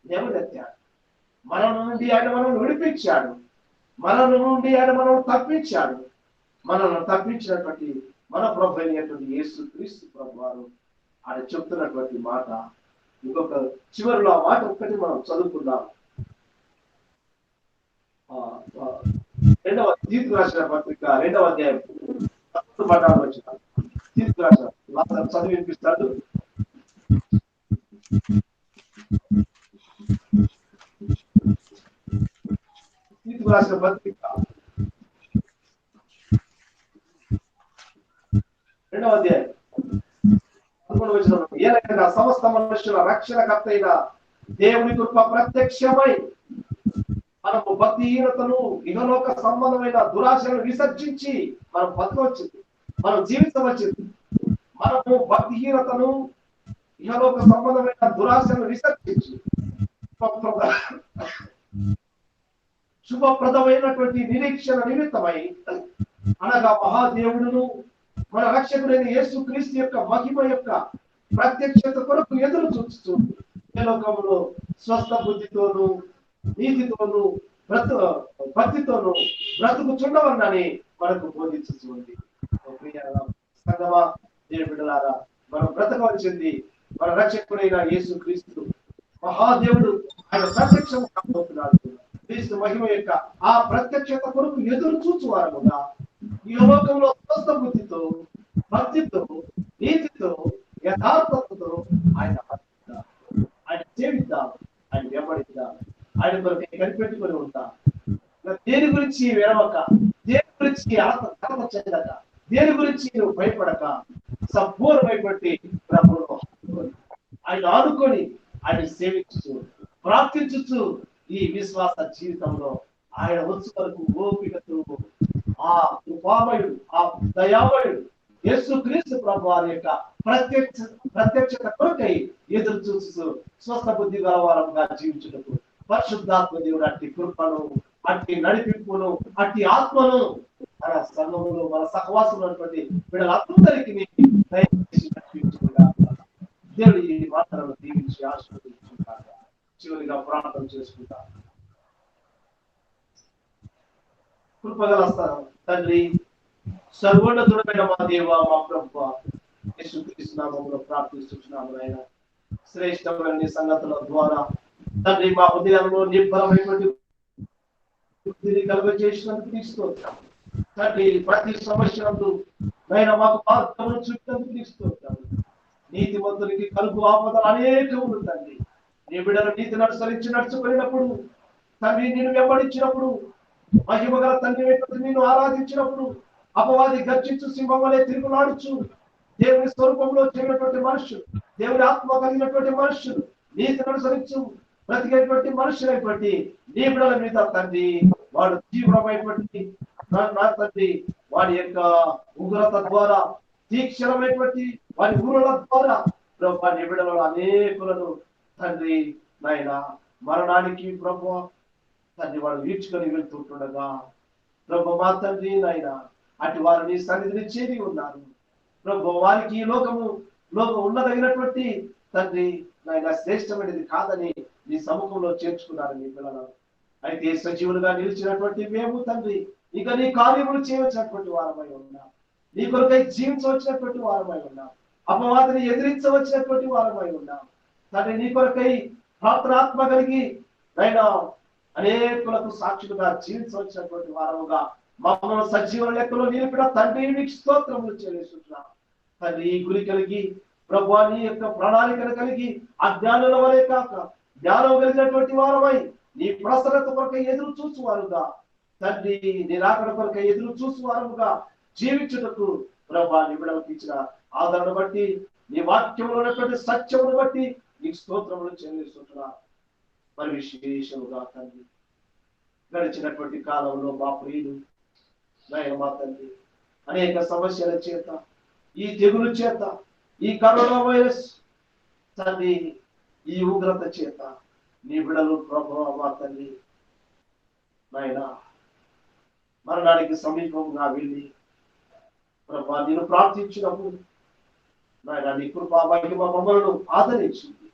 లేవనెత్తాడు. మరణం నుండి ఆయన మనల్ని విడిపించాడు. మరణం నుండి ఆయన మనల్ని తప్పించాడు. మనల్ని తప్పించినటువంటి మన ప్రభు అయినటువంటి యేసుక్రీస్తు ప్రభు వారు ఆయన చెప్తున్నటువంటి మాట, ఇంకొక చివరిలో ఆ మాట ఒక్కటి మనం చదువుకుందాం. రెండవ తీర్పు రాసిన పత్రిక 2వ అధ్యాయం 10 పటాలు వచ్చిన తీర్పు రాసిన చదివి వినిపిస్తాడు. తీర్పు రాసిన పత్రిక 2వ అధ్యాయం 11వ వచనం, ఏలైనా సమస్త మనుషుల రక్షణకర్త అయిన దేవుని కృప ప్రత్యక్షమై మనము భక్తిహీనతను, ఇహలోక సంబంధమైన దురాశలను విసర్జించి మనం బతకవచ్చింది, మనం జీవించవచ్చింది. మనము భక్తిహీనతను, ఇహలోక సంబంధమైన దురాశలను విసర్జించి శుభప్రదమైనటువంటి నిరీక్షణ నిమిత్తమై, అనగా మహాదేవుడును మన రక్షకుడైన యేసుక్రీస్తు యొక్క మహిమ యొక్క ప్రత్యక్షత కొరకు ఎదురు చూస్తూ ఈ లోకంలో స్వస్థ బుద్ధితోనూ నీతితోనూ భక్తితోనూ బ్రతుకుచుండవన్నని మనకు బోధించుతుంది. సంగమా, దేవుని బిడ్డలారా, మనం బ్రతకవలసింది మన రక్షకుడైన యేసుక్రీస్తు మహాదేవుడు ఆయన ప్రత్యక్షం కాబోతున్నాడు. క్రీస్తు మహిమ యొక్క ఆ ప్రత్యక్షత కొరకు ఎదురు చూచువారముగా ఈ లోకంలో స్వస్థ బుద్ధితో, భక్తితో, నీతితో, యథార్థతతో ఆయన సేవిద్దాం, ఆయన వెంబడిద్దాం, ఆయన కొరకు కనిపెట్టుకుని ఉంటాం. దేని గురించి విరవక, దేని గురించి ఆత్మ చెందక, దేని గురించి నువ్వు భయపడక, సంపూర్ణమైనటువంటి ప్రభువును ఆయన ఆనుకొని ఆయన సేవించు, ప్రార్థించు. ఈ విశ్వాస జీవితంలో ఆయన వచ్చి వరకు ఓపికతో ఆ కృపామయుడు, ఆ దయామయుడు యేసుక్రీస్తు ప్రభు వారి యొక్క ప్రత్యక్షత కొరకై ఎదురు చూస్తూ స్వస్థ బుద్ధి గలవారంగా జీవించుటకు పరిశుద్ధాత్మ దేవుడు అట్టి కృపను, అట్టి నడిపింపును, అట్టి ఆత్మను మన సంఘంలో, మన సహవాసం ఉన్నటువంటి వీళ్ళందరికీ దయచేసి నడిపించుకుంటా దేవుడు ఈ మాటలను దీవించి ఆశీర్వదించుకుంటారు. చివరిగా ప్రార్థన చేసుకుంటా. కృపగల తండ్రి, సర్వోన్నతుడైన మా దేవ, మా ప్రభువా, యేసుక్రీస్తు నామములో ప్రార్థిస్తున్నాము. ఆయన శ్రేష్టమైన సంగతుల ద్వారా తండ్రి మా హృదయంలో నిర్భరమైనటువంటి కలుగజేసినందుకు తీసుకోవచ్చాము తండ్రి. ప్రతి సమస్యలందు నైనా మాకు మార్గమును చూపినందుకు తీసుకోవచ్చాము. నీతిమంతునికి కలుగు ఆపదలు అనేకములు తండ్రి. నీ బిడ్డలు నీతిని అనుసరించి నడుచుకునేటప్పుడు తండ్రి, నేను వెంబడించినప్పుడు, మహిమ గల తండ్రి నేను ఆరాధించినప్పుడు అపవాది గర్జించు సింహం వలె తిరుగులాడుచు దేవుని స్వరూపంలో చేరినటువంటి మనుషులు, దేవుని ఆత్మ కలిగినటువంటి మనుషులు, నీతిని అనుసరించు బ్రతికేటువంటి మనుషులైనటువంటి నీ బిడ్డల మీద తండ్రి వాడు తీవ్రమైనటువంటి తండ్రి వాడి యొక్క ఉగ్రత ద్వారా, తీక్షణమైనటువంటి వారి ఊరుల ద్వారా వాడి బిడ్డలలో అనేకులను తండ్రి నాయన మరణానికి ప్రభు తండ్రి వాడు వీడ్చుకొని వెళ్తుంటుండగా ప్రభు మా తండ్రి నాయన అటు వారు నీ సన్నిధిని చేరి ఉన్నారు ప్రభు. వారికి ఈ లోకం ఉన్నదగినటువంటి తండ్రి నాయన శ్రేష్టమైనది కాదని నీ సముఖంలో చేర్చుకున్నారు నీ పిల్లలను. అయితే సజీవులుగా నిలిచినటువంటి మేము తండ్రి ఇక నీ కార్యములు చేయవలసినటువంటి వారమై ఉన్నాం. నీ కొరకై జీవించవలసినటువంటి వారమై ఉన్నాం. అపవాదిని ఎదిరించవలసినటువంటి వారమై ఉన్నాం తండ్రి. నీ కొరకై ప్రార్థనాత్మ కలిగి నైనా అనేకులకు సాక్షులుగా జీవించవలసినటువంటి వారముగా మమ్మల్ని సజీవుల లెక్కలో నిలిపిన తండ్రి నీకు స్తోత్రములు చెల్లిస్తున్నాం తండ్రి. ఈ గురి కలిగి ప్రభువా నీ యొక్క ప్రణాళికను కలిగి అజ్ఞానుల వలె కాక జ్ఞానం కలిగినటువంటి వారమై నీ ప్రసన్నత కొరకై ఎదురు చూసువారుగా తండ్రి, నీ రాకడ కొరకై ఎదురు చూసువారముగా జీవించుటకు ప్రభా నీ బిడ్డలకు ఇచ్చిన ఆదరణ బట్టి నీ వాక్యంలో ఉన్నటువంటి సత్యమును బట్టి నీకు స్తోత్రములు చెల్లిస్తున్నా. మరి విశేషముగా తండ్రి గడిచినటువంటి కాలంలో మా ప్రియులు నాయన మా తండ్రి అనేక సమస్యల చేత, ఈ తెగులు చేత, ఈ కరోనా వైరస్ తండ్రి, ఈ ఉగ్రత చేత నీ బిడ్డలు ప్రభావ మా తండ్రి నాయన మరణానికి సమీపంగా వెళ్ళి ప్రభా నేను ప్రార్థించినప్పుడు నాయన నీ కృపా మహిమ మమ్మలను ఆదరించింది.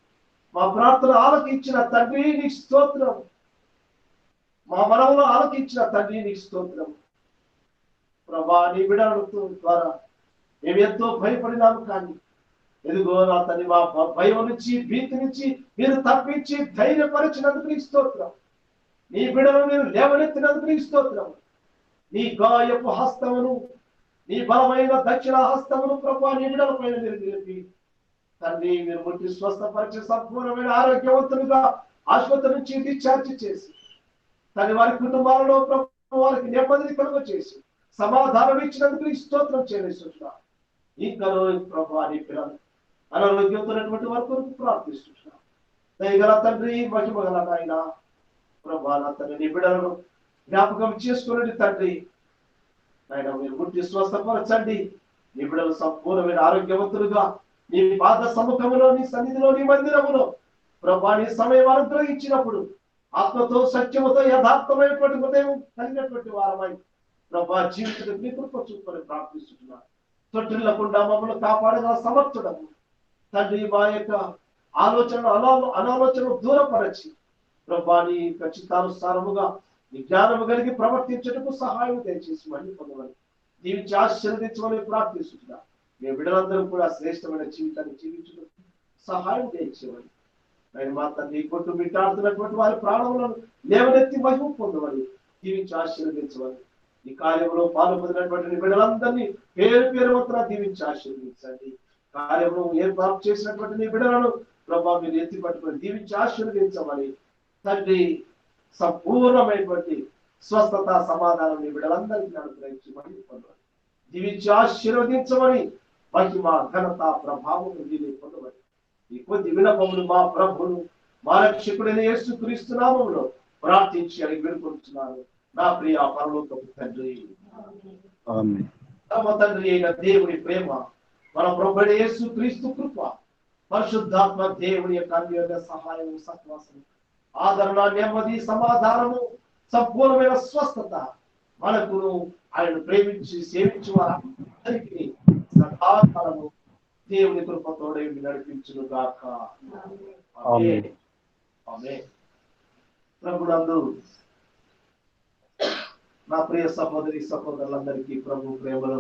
మా ప్రార్థన ఆలకించిన తండ్రి నీకు స్తోత్రం. మా మనవులు ఆలకించిన తండ్రి నీకు స్తోత్రం. ప్రభా నీ బిడ్డల ద్వారా మేము ఎంతో భయపడినాము, కానీ ఎదుగో నా తండ్రి మా భయం నుంచి, భీతి నుంచి మీరు తప్పించి ధైర్యపరిచినందుకు నీకు స్తోత్రం. నీ బిడ్డలు మీరు లేవనెత్తినందుకు నీకు స్తోత్రం. నీ గాయపు హస్తమును, నీ బలమైన దక్షిణ హస్తమును ప్రభా నీ బిడ్డల పైన మీరు నిలిపి తండ్రి మీరు ముట్టి స్వస్థపరిచి సంపూర్ణమైన ఆరోగ్యవంతులుగా ఆసుపత్రి నుంచి డిశ్చార్జ్ చేసి తన వారి కుటుంబాలలో ప్రభు వారికి నెమ్మదిని కలుగ చేసి సమాధానం ఇచ్చినందుకు నీకు స్తోత్రం చెల్లిస్తున్నా. ఇంకా ప్రభు నీ పిల్లలు అనారోగ్యంతోటువంటి వారి కొరకు ప్రార్థిస్తున్నా. దయగల తండ్రి, మహిమగల నాయన ప్రభా నా తండ్రి నీ బిడ్డలను జ్ఞాపకం చేసుకునండి తండ్రి. నాయన మీరు ముట్టి స్వస్థపరచండి. నీ బిడ్డలు సంపూర్ణమైన ఆరోగ్యవంతులుగా నీ పాద సముఖములో, నీ సన్నిధిలో, నీ మందిరములో ప్రభా నీ సమయం అనుగ్రహించినప్పుడు ఆత్మతో, సత్యముతో, యథార్థమైనటువంటి హృదయం కలిగినటువంటి వారమై ప్రభా జీవితం మీ కృప చూపుకొని ప్రార్థిస్తున్నారు. తొట్టిల్లకుండా మమ్మల్ని కాపాడగల సమర్థుడము తండ్రి, మా యొక్క అనాలోచనలు దూరపరచి ప్రభా నీ ఖచ్చితానుసారముగా నీ జ్ఞానము కలిగి ప్రవర్తించటకు సహాయం దయచేసి మళ్ళీ పొందమని దీవించి ఆశీర్వదించమని ప్రార్థిస్తున్నా. మీ బిడ్డలందరూ కూడా శ్రేష్టమైన జీవితాన్ని జీవించడానికి సహాయం దయచేయమని ఆయన మా తండ్రి కొట్టు బిడ్డాడుతున్నటువంటి వారి ప్రాణములను లేవనెత్తి మహిమ పొందమని దీవించి ఆశీర్వదించమని ఈ కార్యంలో పాల్పొందినటువంటి బిడ్డలందరినీ పేరు పేరు మాత్రం దీవించి ఆశీర్వదించండి. కార్యంలో ఏర్పాటు చేసినటువంటి నీ బిడ్డలను ప్రభావ మీరు ఎత్తి పట్టుకొని దీవించి ఆశీర్వదించమని తండ్రి సంపూర్ణమైనటువంటి స్వస్థత, సమాధానం నీ బిడ్డలందరికీ అనుగ్రహించి మహిమ పొందమని దీవించి ఆశీర్వదించమని మహిమ, ఘనత, ప్రభావం నీవే పొందమని ఈ కొద్ది విన్నపములు మా ప్రభువును మా రక్షకుడైన యేసుక్రీస్తు నామములో ప్రార్థించి అడిగి వేడుకుంటున్నాను నా ప్రియ పరలోకపు తండ్రి. తమ తండ్రి అయిన దేవుని ప్రేమ, మన ప్రభువైన యేసుక్రీస్తు కృప, పరిశుద్ధాత్మ దేవుని యొక్క అన్యోన్య సహాయం, సహవాసం, ఆదరణ, నెమ్మది, సమాధానము, సంపూర్ణమైన స్వస్థత మనకు ఆయన ప్రేమించి సేవించు వారందరికీ సదాకాలము దేవుని కృపతోడే నడిపించును గాక. ఆమేన్. ఆమేన్. ప్రభునందు నా ప్రియ సహోదరి సహోదరులందరికీ ప్రభు ప్రేమలో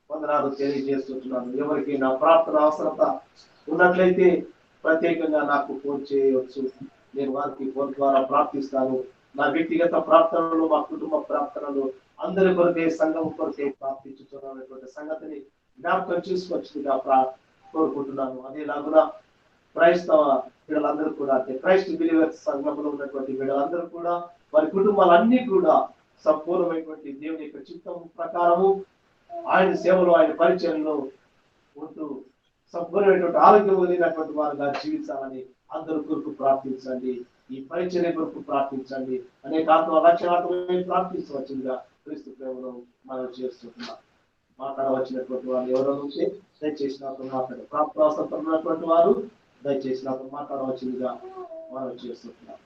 వందనాలు తెలియజేస్తున్నాను. ఎవరికి నా ప్రార్థన అవసరత ఉన్నట్లయితే ప్రత్యేకంగా నాకు ఫోన్ చేయవచ్చు. నేను వారికి ఫోన్ ద్వారా ప్రార్థిస్తాను. నా వ్యక్తిగత ప్రార్థనలు, మా కుటుంబ ప్రార్థనలు, అందరి కొరకే, సంఘం కొరకే ప్రార్థించుతున్నటువంటి సంగతిని జ్ఞాపకం చేసుకొచ్చిందిగా కోరుకుంటున్నాను. అదేలాగా క్రైస్తవ బిడ్డలందరూ కూడా, అంటే క్రైస్ట్ బిలీవర్స్ సంఘంలో ఉన్నటువంటి బిడ్డలందరూ కూడా, వారి కుటుంబాలన్నీ కూడా సంపూర్ణమైనటువంటి దేవుని యొక్క చిత్తం ప్రకారము ఆయన సేవలో, ఆయన పరిచయంలో ఉంటూ సంపూర్ణమైనటువంటి ఆరోగ్యం కలిగినటువంటి వారుగా జీవించాలని అందరూ కొరకు ప్రార్థించండి. ఈ పరిచర్య కొరకు ప్రార్థించండి. అనేక ఆత్మ రక్షణాత్మకై ప్రార్థించవచ్చుగా క్రీస్తు ప్రేమలో మనం చేస్తున్నాం. మాట్లాడవచ్చినటువంటి వారు ఎవరో ఉంటే దయచేసి నాతో మాట్లాడు. ప్రాప్తావసరం ఉన్నటువంటి వారు దయచేసి నాతో మాట్లాడవచ్చుగా మనం చేస్తున్నాం.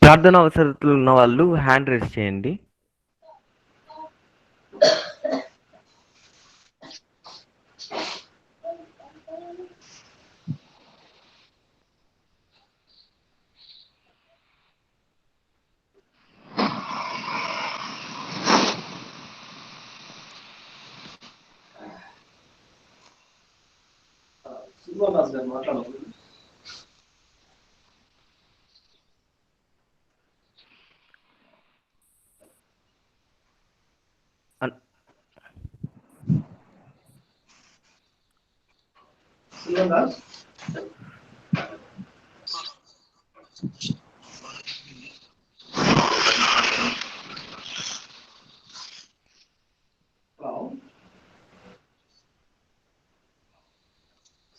ప్రార్థన అవసరతలు ఉన్న వాళ్ళు హ్యాండ్ రైజ్ చేయండి. మాట్లాడాలి.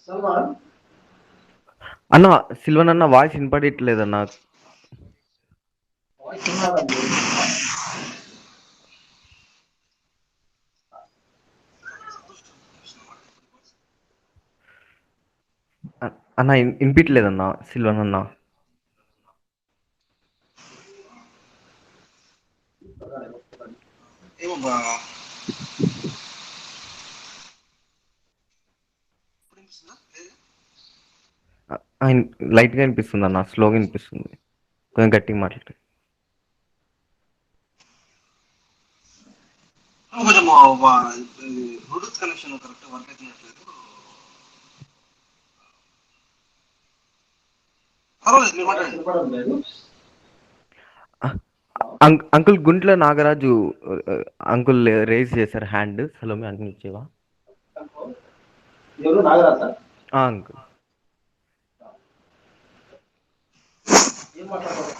సల్మాన్ అన్న సిల్వన్ అన్న వాయిస్ వినపడట్లేదన్న. వాయిస్ ఉన్నాడండి. అన్న వినిపించలేదన్న సిల్వన్ అన్న. లైట్గా వినిపిస్తుంది అన్న, స్లోగా వినిపిస్తుంది, కొంచెం గట్టిగా మాట్లాడు. కొంచెం బ్లూటూత్ కనెక్షన్ కరెక్ట్ వర్క్ అవుతున్నట్లేదు. పర్వాలేదు, మీరు వాయిస్ మాట్లాడండి. వినపడం లేదు. Uncle Guntla Nagaraju uncle raise చేశారు హ్యాండ్. సలోమి అంకుల్ ఇచ్చేవా? ఎవరు నాగరాజా? అంకుల్ ఏం మాట్లాడతారు?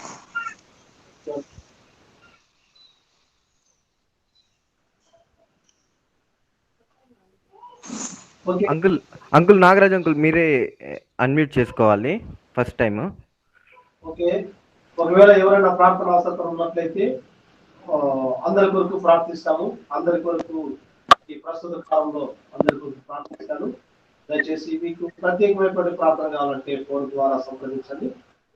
Okay uncle uncle Nagaraj uncle మీరే అన్మ్యూట్ చేసుకోవాలి ఫస్ట్ టైం. ఓకే. ఒకవేళ ఎవరైనా ప్రార్థన అవసరం ఉన్నట్లయితే అందరి కొరకు ప్రార్థిస్తాము. అందరి కొరకు ఈ ప్రస్తుత కాలంలో అందరి కొరకు ప్రార్థిస్తాను. దయచేసి మీకు ప్రత్యేకమైనటువంటి ప్రార్థన కావాలంటే ఫోన్ ద్వారా సంప్రదించండి.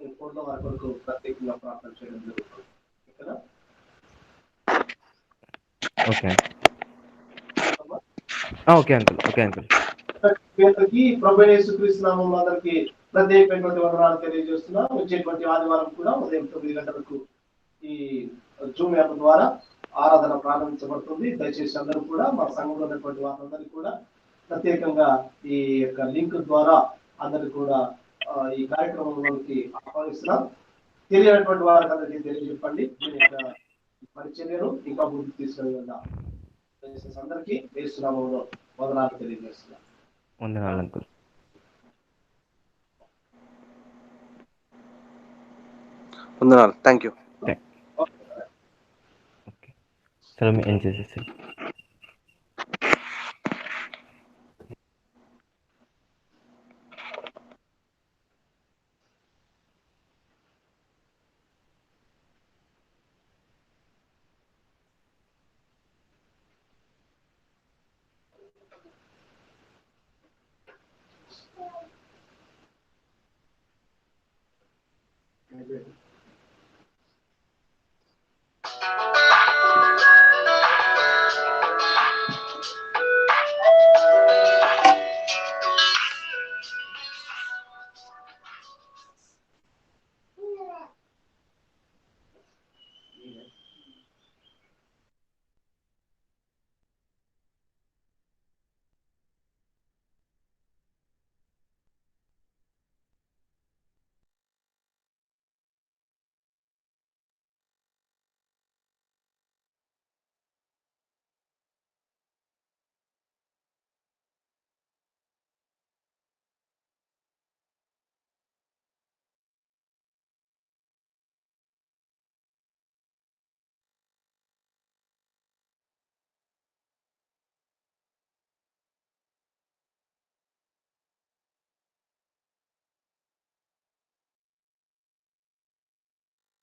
నేను ఫోన్లో వారి కొరకు ప్రత్యేకంగా ప్రార్థన చేయడం జరుగుతుంది. ఓకేనా? Okay okay uncle. Okay uncle. పేదలకి ప్రభువైన యేసుక్రీస్తు నామములో అందరికీ ప్రత్యేకమైనటువంటి వందనాలు తెలియజేస్తున్నా. వచ్చేటువంటి ఆదివారం కూడా ఉదయం 9 గంటలకు ఈ జూమ్ యాప్ ద్వారా ఆరాధన ప్రారంభించబడుతుంది. దయచేసి అందరూ కూడా మా సంఘంలో ఉన్నటువంటి వారందరికీ కూడా ప్రత్యేకంగా ఈ యొక్క లింక్ ద్వారా అందరికీ కూడా ఈ కార్యక్రమంలోకి ఆహ్వానిస్తున్నాం. తెలియనటువంటి వారికి అందరికీ తెలియజెప్పండి. దీని యొక్క పరిచర్యను ఇంకా ముందుకు తీసుకెళ్ళగలరా? దయచేసి అందరికీ యేసునామములో వందనాలు తెలియజేస్తున్నాం. వందనాలు అంకుల్. వందనాలు. Thank you. ఓకే సలోమి ఏం చేసేసి